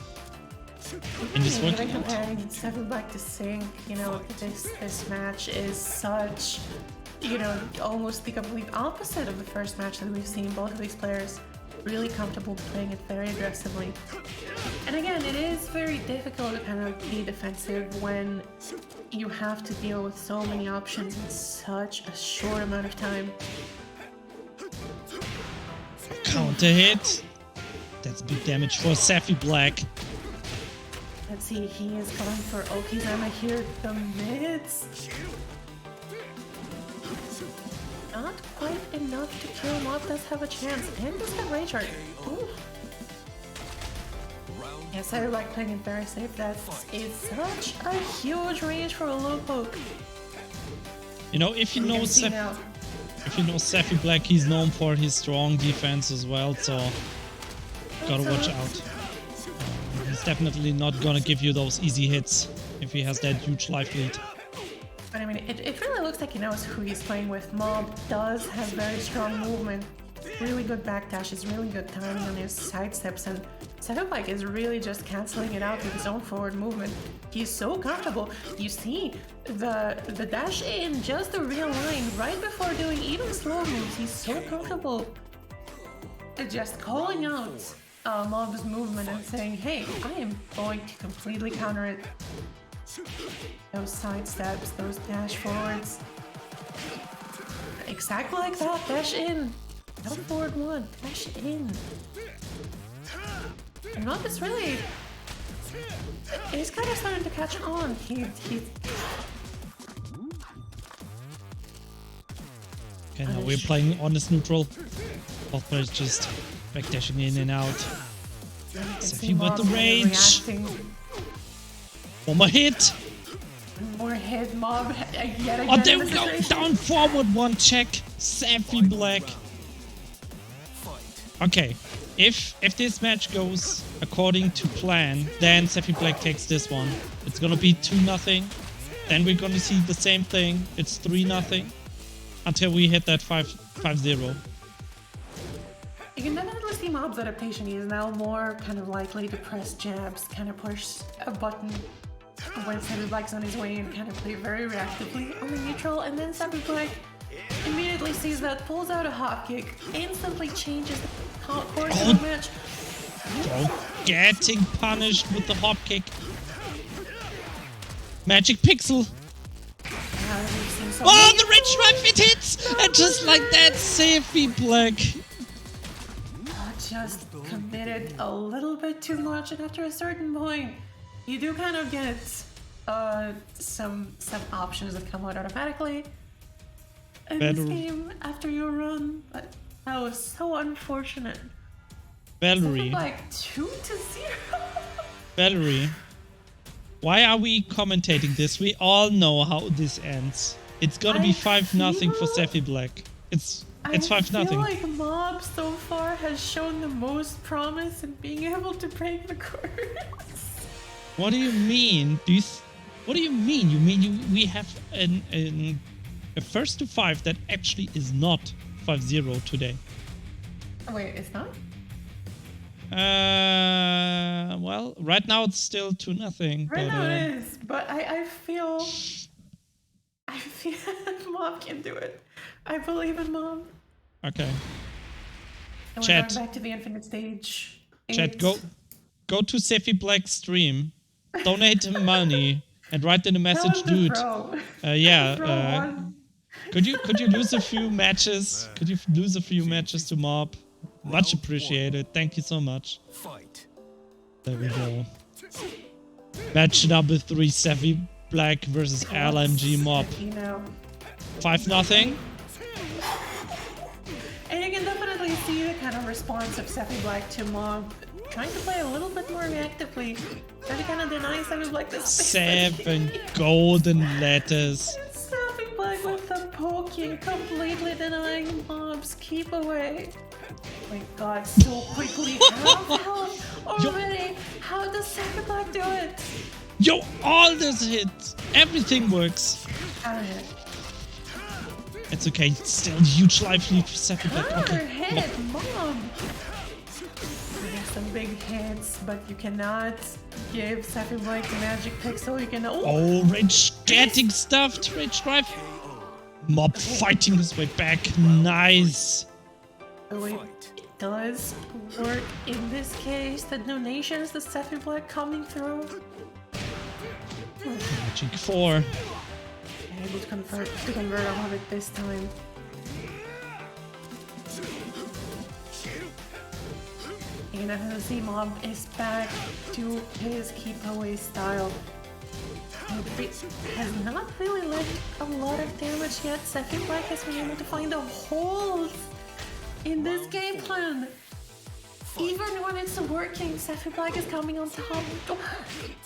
And just working out. Comparing SephiBlack to Sync, you know, this match is such, you know, almost the complete opposite of the first match that we've seen. Both of these players really comfortable playing it very aggressively. And again, it is very difficult to kind of be defensive when you have to deal with so many options in such a short amount of time. Counter hit. That's big damage for SephiBlack. Let's see, he is going for Okizama here, the mids. Not quite enough to kill him off, does have a chance, and does have Rage Art. Ooh. Yes, I like playing it very safe. That is such a huge range for a low poke. You know, if you know SephiBlack, he's known for his strong defense as well, so gotta watch out. He's definitely not gonna give you those easy hits if he has that huge life lead. But I mean, it really looks like he knows who he's playing with. Mob does have very strong movement, really good backdashes, really good timing on his side steps, and SephiBlack is really just cancelling it out with his own forward movement. He's so comfortable. You see the dash in, just the real line right before doing even slow moves. He's so comfortable just calling out Mob's movement and saying, hey, I am going to completely counter it. Those side steps, those dash forwards. Exactly like that, dash in. Not forward one, dash in. And Mob is really... he's kind of starting to catch on. Okay, now we're playing honest neutral. Both players just backdashing in and out. Sephi with the rage. One more hit. More hit, Mob yet again. Oh, there we go. Down forward one check. SephiBlack. Okay. If this match goes according to plan, then SephiBlack takes this one. It's gonna be 2-0. Then we're gonna see the same thing. It's 3-0 until we hit that 5-0. You can definitely see Mob's adaptation. He is now more kind of likely to press jabs, kind of push a button when SephiBlack's on his way and kind of play very reactively on the neutral, and then SephiBlack immediately sees that, pulls out a hop kick, instantly changes the course of the match. Oh, getting punished with the hop kick. Magic Pixel. Oh, the rage drive, it hits! And just like that, SephiBlack just committed a little bit too much, and after a certain point, you do kind of get some options that come out automatically in this game after you run, but that was so unfortunate. Valerie. Like 2-0. Valerie, why are we commentating this? We all know how this ends. It's gonna be 5-0 for SephiBlack. It's 5-0. I feel like Mob so far has shown the most promise in being able to break the course. What do you mean? What do you mean? You mean we have a first to 5 that actually is not 5-0 today? Wait, it's not? Well, right now it's still 2-0. Right now it is, but I feel Mob can do it. I believe in Mob. Okay. And Chat. we're going back to the infinite stage. Chat, go to SephiBlack's stream, donate him money, and write in a message, dude. Could you lose a few matches? Could you lose a few matches to Mob? Much appreciated. Thank you so much. There we go. Match number 3, SephiBlack versus LMG Mob. 5-0. And you can definitely see the kind of response of SephiBlack to Mob, trying to play a little bit more reactively, trying to kind of deny SephiBlack the space. 7 golden letters. SephiBlack with the poking, completely denying Mob's keep away. Oh my god, so quickly. Half already. How does SephiBlack do it? Yo, all this hits. Everything works. It's okay. Still huge life lead for SephiBlack. Okay. Hit, Mom! There's some big hits, but you cannot give SephiBlack magic pixel. You can. Oh, Rage getting stuffed. Rage drive. Mob fighting his way back. Nice. Oh, wait. It does work in this case. The donations, the SephiBlack coming through. Magic 4. Able to convert all of it this time. And the Z-Mob is back to his keep away style. It has not really left a lot of damage yet. SephiBlack has been able to find a hole in this game plan. Even when it's working, SephiBlack is coming on top.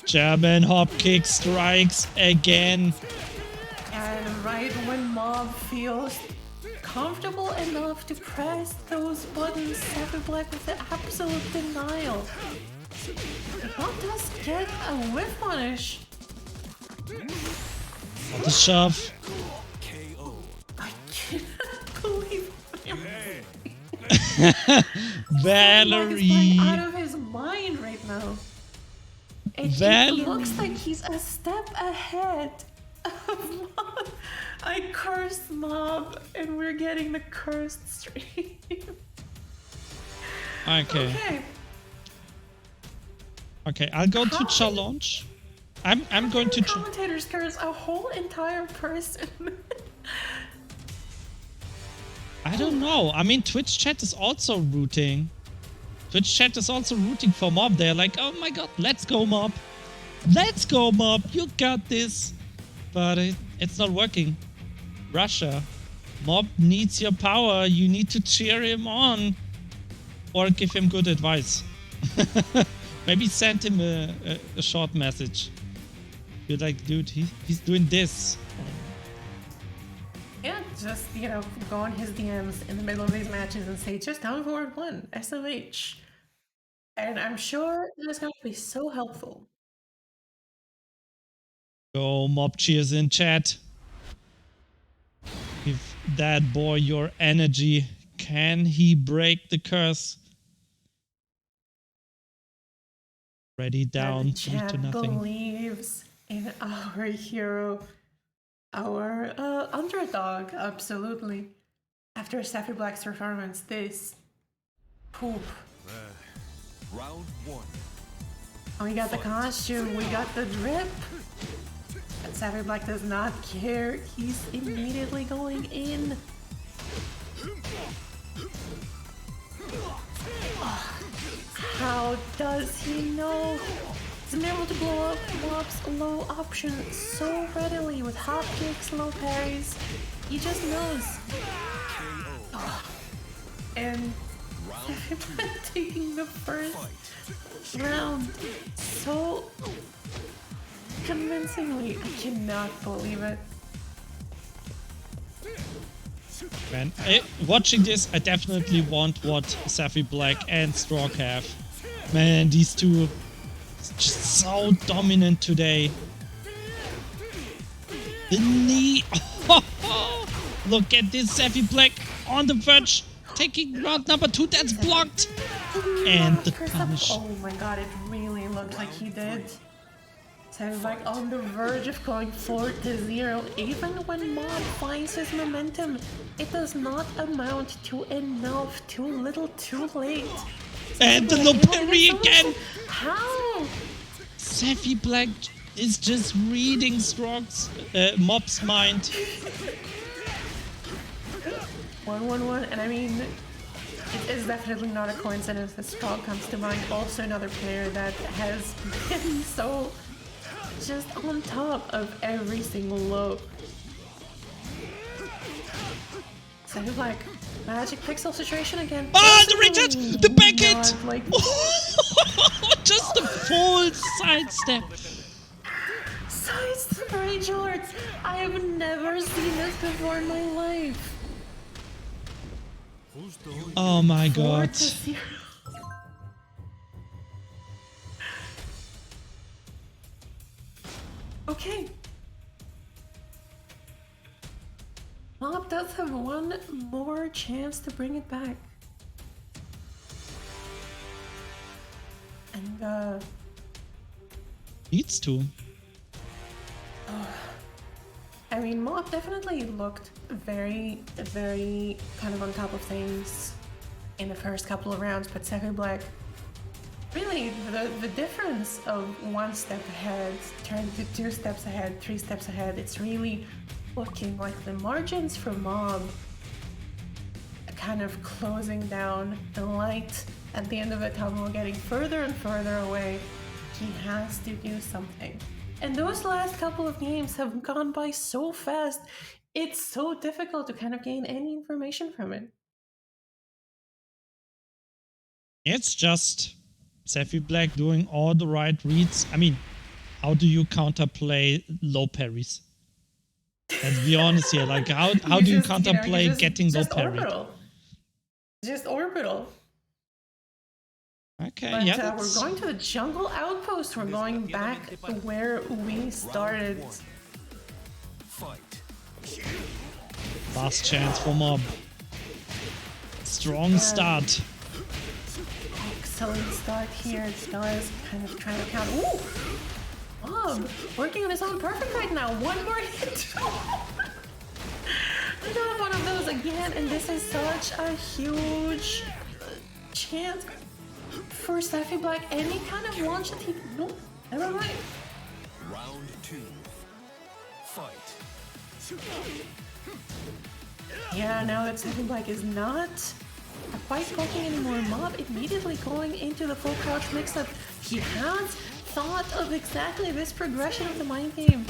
German hop kick strikes again. And right when Mob feels comfortable enough to press those buttons, SephiBlack with the absolute denial. Mob does get a whiff punish. The shove. I cannot believe it. Valerie. He's out of his mind right now. It looks like he's a step ahead of Mob. I cursed Mob, and we're getting the cursed stream. Okay. Okay, I'll go to challenge. I'm going to commentators curse a whole entire person. I don't know. I mean, Twitch chat is also rooting. Twitch chat is also rooting for Mob. They're like, oh my god, let's go, Mob. Let's go, Mob. You got this. But it's not working. Russia. Mob needs your power. You need to cheer him on. Or give him good advice. Maybe send him a short message. You're like, dude, he's doing this. Yeah, just, go on his DMs in the middle of these matches and say, just down forward 1, SMH. And I'm sure that's going to be so helpful. Go, Mob cheers in chat. Give that boy your energy. Can he break the curse? Ready down, 3-0. Believes in our hero, our underdog, absolutely. After SephiBlack's performance, this poop. Round 1. We got the costume, we got the drip. But SephiBlack does not care. He's immediately going in. Oh, how does he know? He's been able to blow up Mob's low option so readily with hop kicks, low parries. He just knows. Oh. And SephiBlack taking the first round so convincingly. I cannot believe it. Man, watching this, I definitely want what SephiBlack and Strog have. Man, these two just so dominant today. The knee. Look at this SephiBlack on the verge, taking round number 2. That's blocked. And the punish. Oh my god, it really looked like he did. SephiBlack on the verge of going 4-0. Even when Mob finds his momentum, it does not amount to enough. Too little, too late. And the low parry again. How? SephiBlack is just reading Strog's Mob's mind. 1-1-1, and I mean, it is definitely not a coincidence that Strog comes to mind. Also another player that has been so just on top of every single low. SephiBlack, magic pixel situation again. Ah, the ring touch! The back hit! Like, just a full sidestep. sidestep rage arts! I have never seen this before in my life. Oh my god. 4-0. Okay. Mob does have one more chance to bring it back. And Needs to. I mean, Mob definitely looked very, very kind of on top of things in the first couple of rounds, but SephiBlack, really, the difference of 1 step ahead turned to 2 steps ahead, 3 steps ahead, it's really looking like the margins for Mob are kind of closing down. The light at the end of the tunnel getting further and further away. He has to do something. And those last couple of games have gone by so fast, it's so difficult to kind of gain any information from it. It's just SephiBlack doing all the right reads. I mean, how do you counterplay low parries? Let's be honest here. Like, how do you counterplay getting low parried? Orbital. Just orbital. Okay, But yeah. we're going to the jungle outpost. We're going back where we started. Fight. Last chance for Mob. Strong start. Excellent start here. Lars kind of trying to count. Ooh! Mob working on his own perfect right now. One more hit. Another one of those again, and this is such a huge chance for SephiBlack. Any kind of launch that he... Nope, never mind. Round 2. Fight. Yeah, now that SephiBlack is not quite poking anymore, Mob immediately going into the full crouch mix-up. He has thought of exactly this progression of the mind game.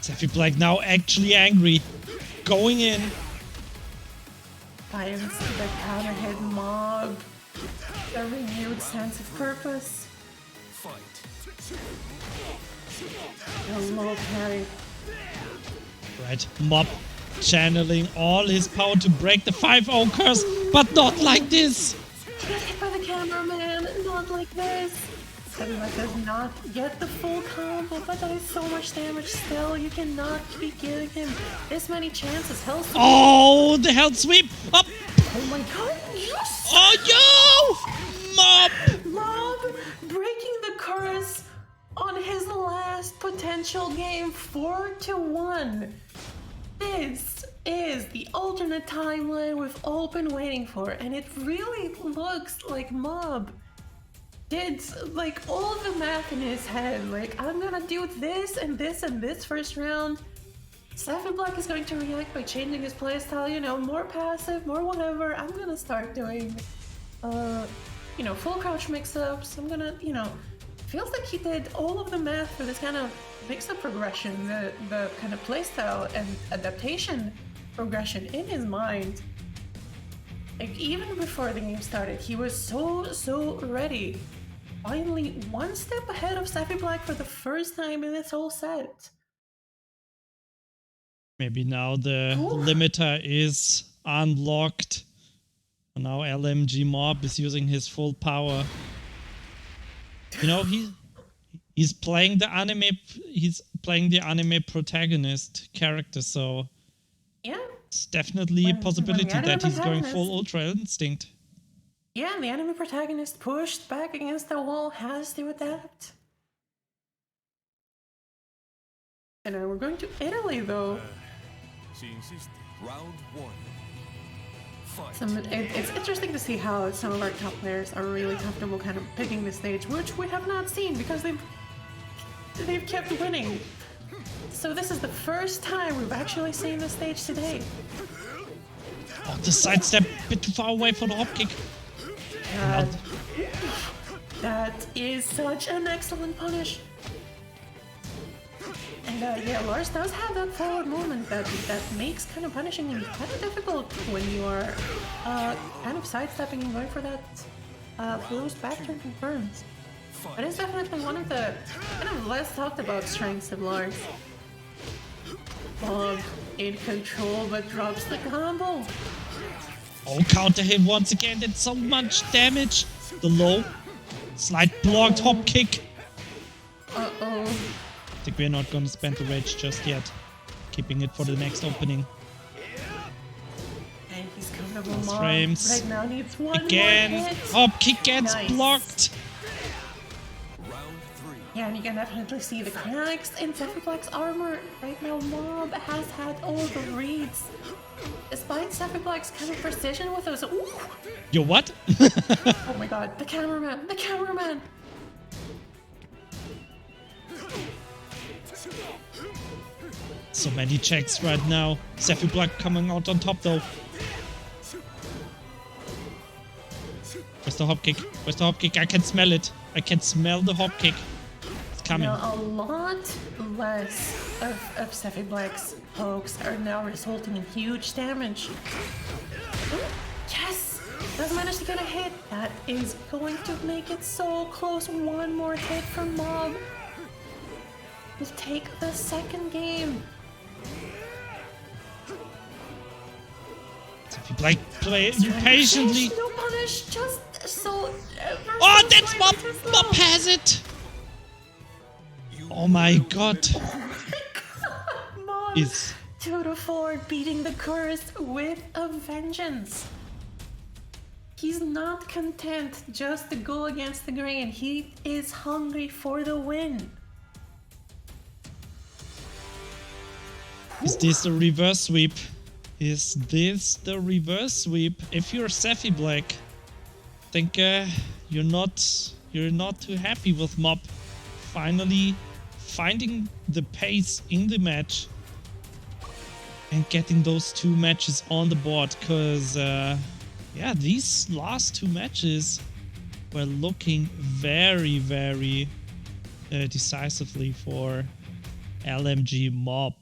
SephiBlack now actually angry. Going in. Finds the counter hit Mob. A renewed sense of purpose. Fight. A low parry. Right, Mob channeling all his power to break the 5-0 curse, but not like this. He got hit by the cameraman, not like this. SephiBlack does not get the full combo, but that is so much damage still. You cannot be giving him this many chances. Hell sweep. Oh, the hell sweep up. Oh my god, yes! Oh, yo! Mob! Mob breaking the curse on his last potential game, 4-1. This is the alternate timeline we've all been waiting for, and it really looks like Mob did like all the math in his head. Like, I'm gonna do this and this and this first round. SephiBlack is going to react by changing his playstyle, you know, more passive, more whatever. I'm gonna start doing, you know, full crouch mix-ups. I'm gonna, you know, feels like he did all of the math for this kind of mix-up progression, the kind of playstyle and adaptation progression in his mind. Like, even before the game started, he was so ready. Finally, 1 step ahead of SephiBlack for the first time in this whole set. Maybe now the limiter is unlocked. Now LMG Mob is using his full power. You know, he's playing the anime protagonist character, so yeah, it's definitely a possibility that he's going full Ultra Instinct. Yeah, the anime protagonist pushed back against the wall has to adapt. And we're going to Italy, though. Round 1. Fight. It's interesting to see how some of our top players are really comfortable kind of picking the stage, which we have not seen because they've kept winning. So this is the first time we've actually seen the stage today. Oh, the sidestep a bit too far away for the hop kick. That is such an excellent punish. And yeah, Lars does have that forward movement that makes kind of punishing him kind of difficult when you are kind of sidestepping and going for that those back turn confirms. But it's definitely one of the kind of less talked about strengths of Lars. Mob in control but drops the combo. Oh, counter hit once again, did so much damage. The low, slide blocked, hop kick. Uh-oh. I think we're not gonna spend the rage just yet. Keeping it for the next opening. And he's comfortable. Last Mob frames. right now needs one Again. more hit. Hop kick gets Nice. blocked. Round 3. Yeah, and you can definitely see the cracks in SephiBlack's armor. Right now, Mob has had all the reads. Despite SephiBlack's kind of precision with those. Ooh. Yo, what? Oh my god, the cameraman! The cameraman! So many checks right now. SephiBlack coming out on top though. Where's the hop kick? Where's the hop kick? I can smell it. I can smell the hop kick. It's coming. Now, a lot less of SephiBlack's pokes are now resulting in huge damage. Ooh, yes! Does manage to get a hit. That is going to make it so close. One more hit from Mob. We'll take the second game. SephiBlack play patiently. No punish, just so. Oh, that's Mob! Mob has it! Oh my god. Mob. Is 2-4, beating the curse with a vengeance. He's not content just to go against the grain. He is hungry for the win. Is this the reverse sweep? Is this the reverse sweep? If you're SephiBlack, I think you're not too happy with Mob finally finding the pace in the match and getting those two matches on the board. Because yeah, these last two matches were looking very, very decisively for LMG Mob.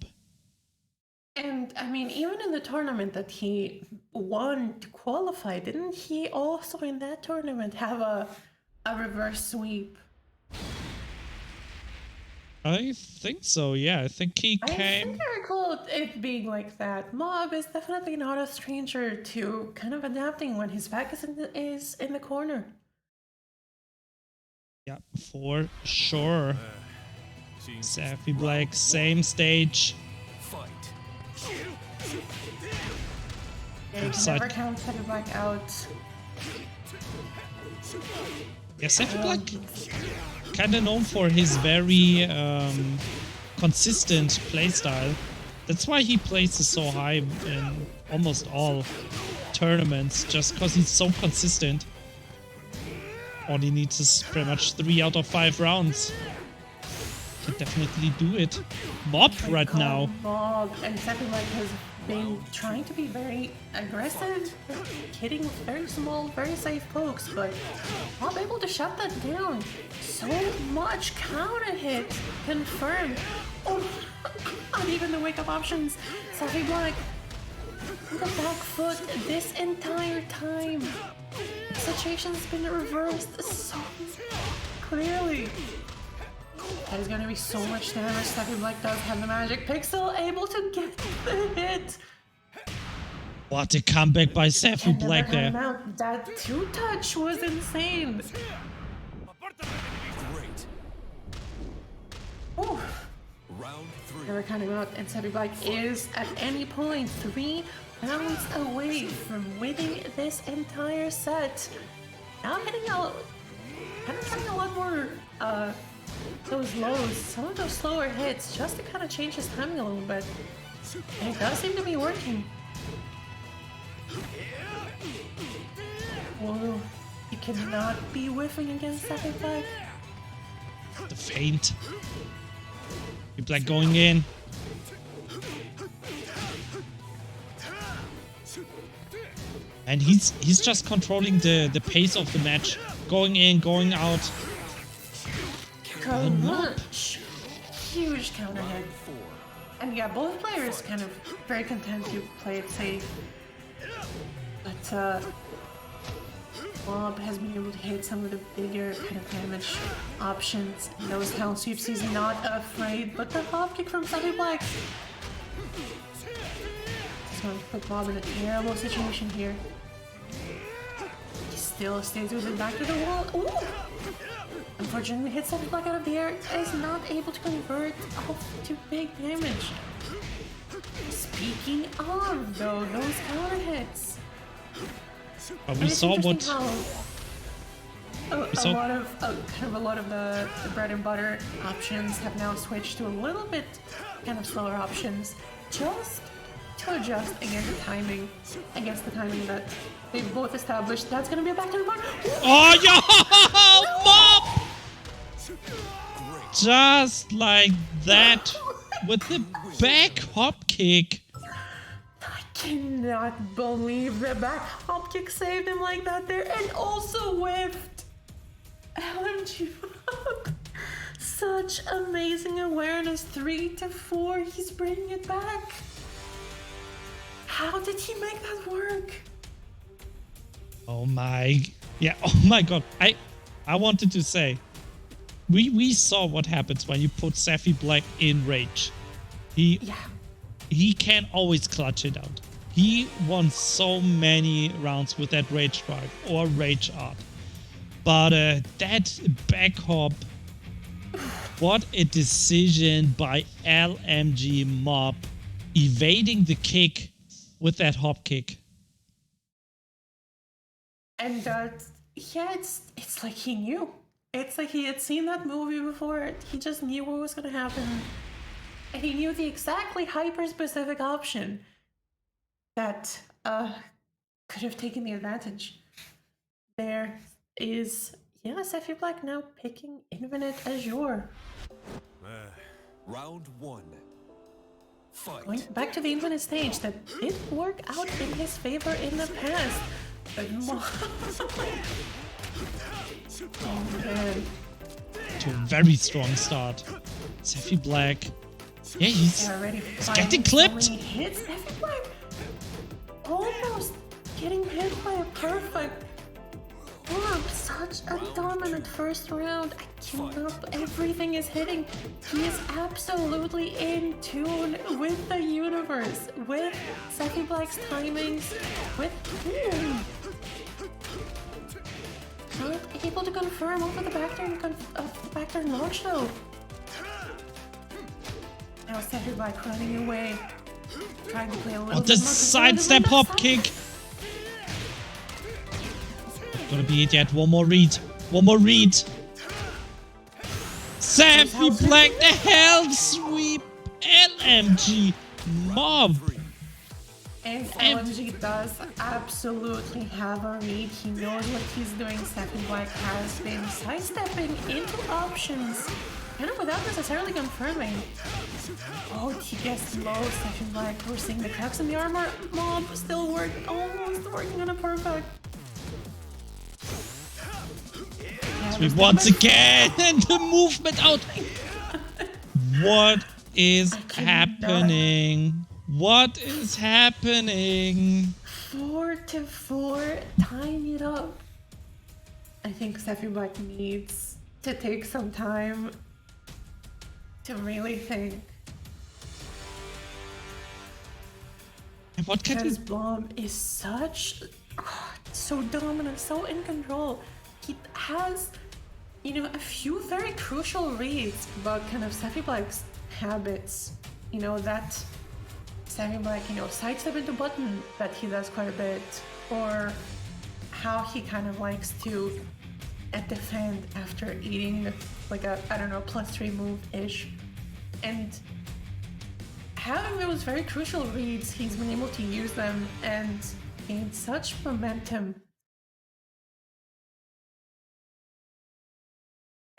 And I mean, even in the tournament that he won to qualify, didn't he also in that tournament have a reverse sweep? I think so, yeah. I think he I came... think I recall it being like that. Mob is definitely not a stranger to kind of adapting when his back is in the corner. Yeah, for sure. SephiBlack, same stage. Fight. Yeah, you can Side. never count SephiBlack out. Yeah, SephiBlack kinda known for his very consistent playstyle. That's why he places so high in almost all tournaments, just because he's so consistent. All he needs is pretty much 3 out of 5 rounds. Can definitely do it. Mob right now. Mob and SephiBlack has been trying to be very aggressive, hitting with very small, very safe pokes, but Mob able to shut that down. So much counter hit confirmed. Oh, not even the wake up options. SephiBlack with the back foot this entire time. The situation's been reversed so clearly. That is going to be so much damage. SephiBlack does have the magic pixel, able to get the hit. What a comeback by SephiBlack there. Out. That 2-touch was insane. Great. Ooh. Round 3. Never counting out, and SephiBlack is at any point 3 rounds away from winning this entire set. Now hitting out, kind of getting a lot more those lows, some of those slower hits, just to kind of change his timing a little bit. And it does seem to be working. Whoa, you cannot be whiffing against SephiBlack. The feint. SephiBlack going in. And he's just controlling the pace of the match. Going in, going out. Much huge counter hit. And yeah, both players kind of very content to play it safe. But Mob has been able to hit some of the bigger kind of damage options. Those count sweeps, he's not afraid, but the hop kick from SephiBlack is going to put Mob in a terrible situation here. He still stays with it back to the wall. Ooh! Unfortunately, hits SephiBlack out of the air, is not able to convert off to big damage. Speaking of, though, those counter hits. We saw what... A lot of the bread and butter options have now switched to a little bit kind of slower options, just to adjust against the timing that they've both established. That's gonna be a back to the bar. Oh, yo! Mop! Just like that, with the back hop kick. I cannot believe the back hop kick saved him like that there, and also whiffed. LMG up. Such amazing awareness. 3-4. He's bringing it back. How did he make that work? Oh my, yeah. Oh my God. I wanted to say, we saw what happens when you put SephiBlack in rage. He can always clutch it out. He won so many rounds with that rage drive or rage art. But that back hop, what a decision by LMG Mob, evading the kick with that hop kick. And it's like he knew. It's like he had seen that movie before. He just knew what was going to happen. And he knew the exactly hyper-specific option that could have taken the advantage. There is, SephiBlack now picking Infinite Azure. Round 1. Fight. Going back to the Infinite stage that did work out in his favor in the past. But oh man. To a very strong start. SephiBlack. Yeah, he's getting clipped. So many hits. SephiBlack almost getting hit by a perfect orb. Such a dominant first round. I cannot. Everything is hitting. He is absolutely in tune with the universe, with SephiBlack's timings, with him. Not able to confirm over the backdoor launch though. Now SephiBlack running away, trying to play a little bit the more sidestep hop kick. Gonna be it yet. One more read. SephiBlack, the hell sweep. LMG Mob. And LMG does absolutely have a read. He knows what he's doing. SephiBlack has been sidestepping into options, kind of without necessarily confirming. Oh, he gets low. SephiBlack, we're seeing the cracks in the armor. Mob still almost working on a perfect. Sweep once again, and the movement out. What is happening? What is happening? 4-4, tying it up. I think SephiBlack needs to take some time to really think. And what can his bomb is so dominant, so in control. He has, a few very crucial reads about kind of SephiBlack's habits. That SephiBlack, sidestep into button that he does quite a bit, or how he kind of likes to defend after eating like a, +3 move-ish. And having those very crucial reads, he's been able to use them and gain such momentum.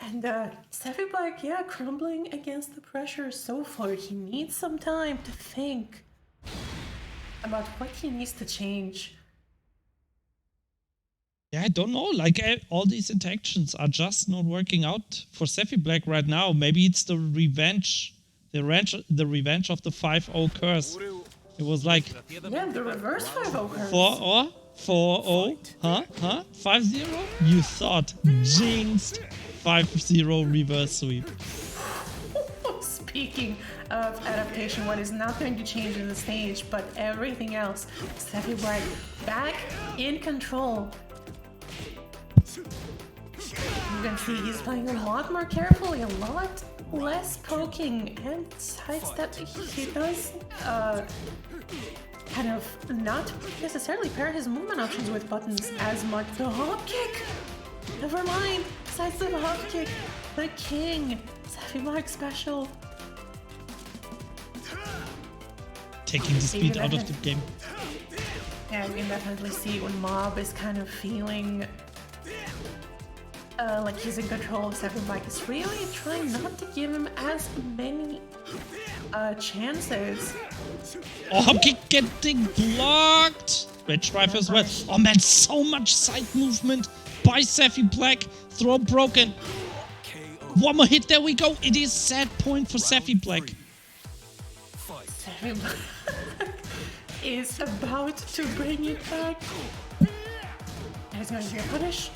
And SephiBlack, crumbling against the pressure so far. He needs some time to think about what he needs to change. Yeah, I don't know. Like, all these interactions are just not working out for SephiBlack right now. Maybe it's the revenge of the 5-0 curse. It was like... Yeah, the reverse 5-0 curse. 4-0? 4-0? Huh? 5-0? You thought. Jinxed. 5-0 reverse sweep. Speaking of adaptation, what is not going to change in the stage, but everything else. SephiBlack back in control. You can see he's playing a lot more carefully, a lot less poking and sidestep. He does kind of not necessarily pair his movement options with buttons as much. The hop kick! Never mind! Sidestep hop kick! The king! SephiBlack special! Taking the speed out of the game. Yeah, you can definitely see when Mob is kind of feeling like he's in control of SephiBlack. Is really trying not to give him as many chances. Oh, hop kick getting blocked! Red drive as well. Oh man, so much side movement by SephiBlack. Throw broken. One more hit, there we go. It is set point for SephiBlack. SephiBlack is about to bring it back. There's going to be a punish.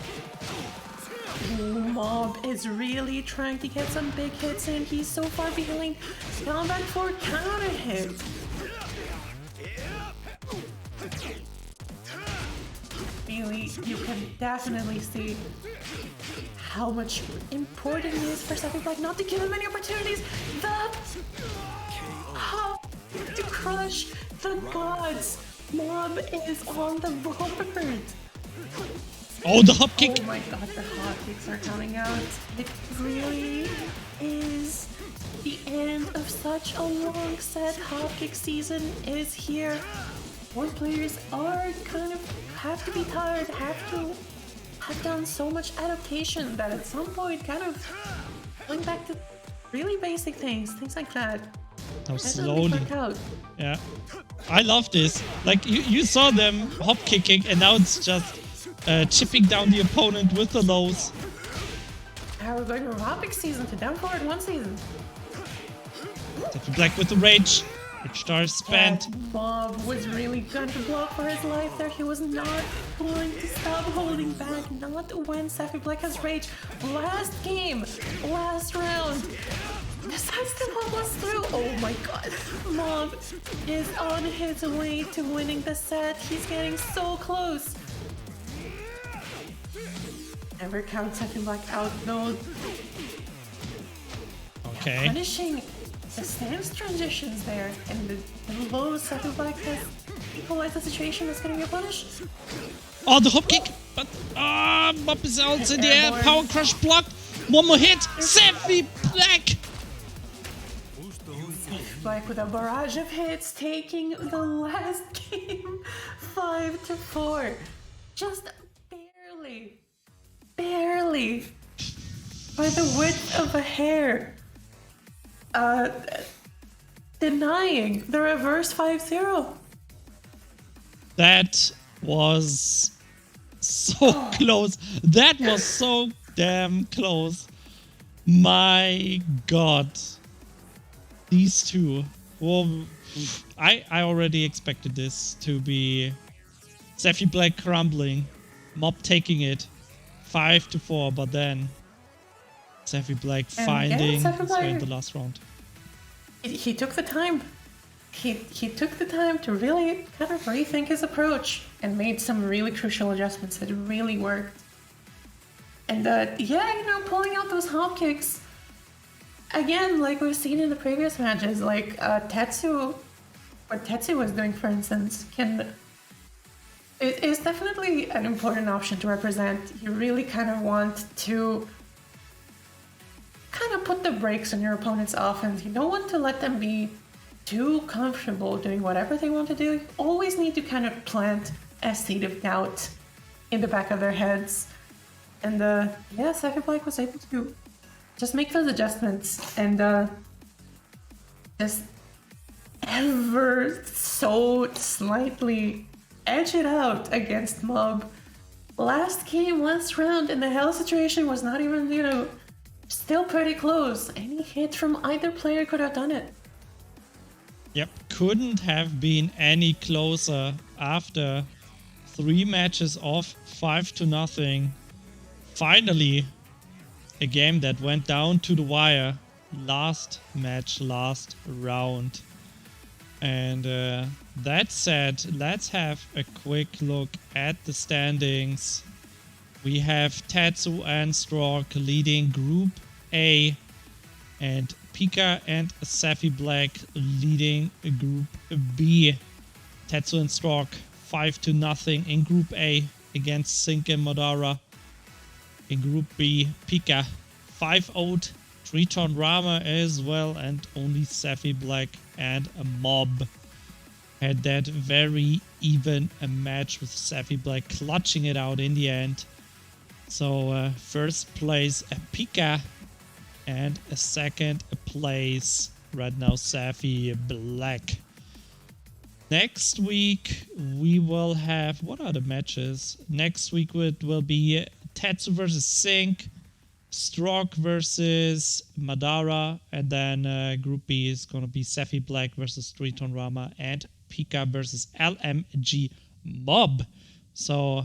Mob is really trying to get some big hits in. He's so far behind. Down back for counter hit. Really, you can definitely see how much important it is for SephiBlack not to give him any opportunities. To crush the gods. Mob is on the board. Oh, the hop kick! Oh my god, the hop kicks are coming out. It really is the end of such a long set. Hop kick season is here. Both players are kind of have to be tired, have done so much adaptation that at some point kind of going back to really basic things like that. How slowly. Out. Yeah. I love this. Like, you saw them hop kicking and now it's just chipping down the opponent with the lows. Now we're going to hop kick season to down forward one season. SephiBlack with the rage. Rage star spent. Bob was really going to block for his life there. He was not going to stop holding back. Not when SephiBlack has rage. Last game. Last round. Besides the mob was through. Oh my god. Mob is on his way to winning the set. He's getting so close. Never count SephiBlack out though. Okay. Punishing the stance transitions there and the low SephiBlack has equalized the situation. That's gonna be a punish. Oh, the hop kick! But Mob is out in the air. Power crush blocked. One more hit. SephiBlack! SephiBlack with a barrage of hits, taking the last game 5-4. Just barely, by the width of a hair, denying the reverse 5-0. That was so close. That was so damn close. My god. These two. Well, I already expected this to be SephiBlack crumbling, Mob taking it 5-4, but then SephiBlack finding his way in the last round. He took the time. He took the time to really kind of rethink his approach and made some really crucial adjustments that really worked. And yeah, pulling out those hop kicks. Again, like we've seen in the previous matches, like Tetsu, what Tetsu was doing, for instance, it is definitely an important option to represent. You really kind of want to kind of put the brakes on your opponent's offense. You don't want to let them be too comfortable doing whatever they want to do. You always need to kind of plant a seed of doubt in the back of their heads. And yeah, SephiBlack was able to just make those adjustments and just ever so slightly edge it out against Mob. Last game, last round, and the hell situation was not even, still pretty close. Any hit from either player could have done it. Yep, couldn't have been any closer after 3 matches off 5-0. Finally, a game that went down to the wire. Last match, last round. And that said, let's have a quick look at the standings. We have Tetsu and Strog leading Group A and PiKaH and SephiBlack leading Group B. Tetsu and Strog 5-0 in Group A against Sink and Madara. In Group B, PiKaH 5-0 DritonRama as well, and only SephiBlack and a Mob had that very even a match with SephiBlack clutching it out in the end. So first place PiKaH and a second place right now SephiBlack. Next week we will have, what are the matches? Next week it will be Tetsu versus Sink, Strog versus Madara, and then Group B is gonna be SephiBlack versus DritonRama and PiKaH versus LMG Mob. So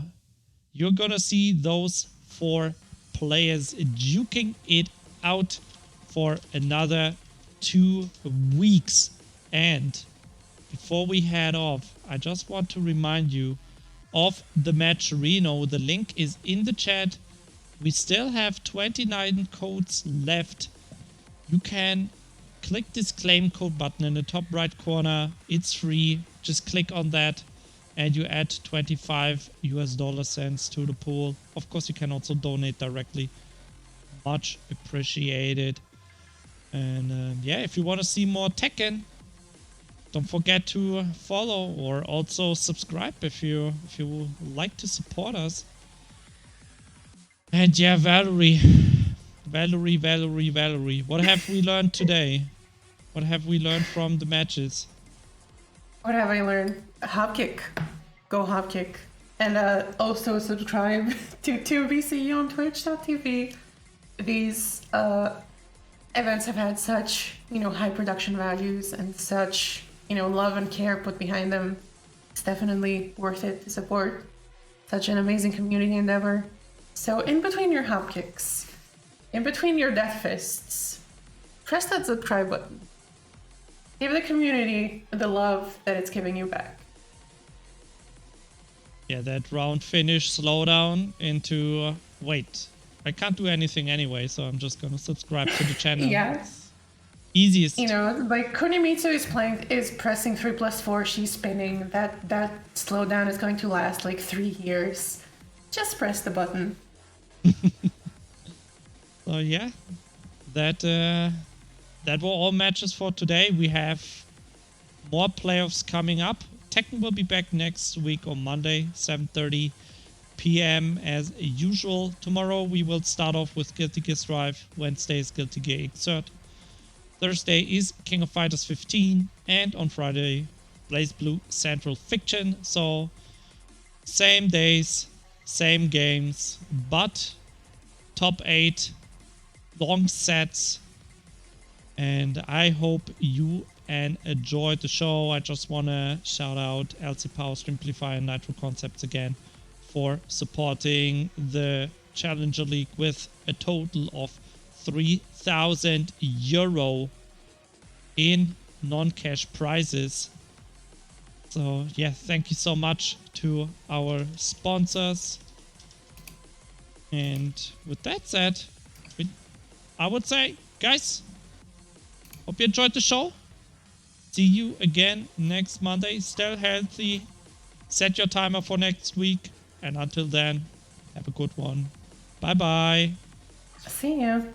you're gonna see those 4 players duking it out for another 2 weeks. And before we head off, I just want to remind you of the match Reno. The link is in the chat. We still have 29 codes left. You can click this claim code button in the top right corner. It's free. Just click on that and you add 25 US dollar cents to the pool. Of course, you can also donate directly. Much appreciated. And yeah, if you want to see more Tekken, don't forget to follow or also subscribe if you like to support us. And yeah, Valerie, what have we learned today? What have we learned from the matches? What have I learned? Hop kick. Go hop kick. And also subscribe to 2BCU on twitch.tv. These events have had such, high production values and such, love and care put behind them. It's definitely worth it to support such an amazing community endeavor. So in between your hop kicks, in between your death fists, press that subscribe button. Give the community the love that it's giving you back. Yeah, that round finish slowdown into... wait, I can't do anything anyway, so I'm just gonna subscribe to the channel. Yeah. Easiest. Like Kunimitsu is pressing 3+4, she's spinning. That slowdown is going to last like 3 years. Just press the button. So yeah, that were all matches for today. We have more playoffs coming up. Tekken will be back next week on Monday, 7:30 p.m. as usual. Tomorrow we will start off with Guilty Gear Strive. Wednesday is Guilty Gear Xrd. Thursday is King of Fighters 15, and on Friday Blaze Blue Central Fiction. So same days, same games, but top 8 long sets. And I hope you enjoyed the show. I just want to shout out LC Power, Streamplify, and Nitro Concepts again for supporting the Challenger League with a total of 3,000 euro in non-cash prizes. So yeah, thank you so much to our sponsors. And with that said, I would say, guys, hope you enjoyed the show. See you again next Monday. Stay healthy. Set your timer for next week. And until then, have a good one. Bye bye. See you.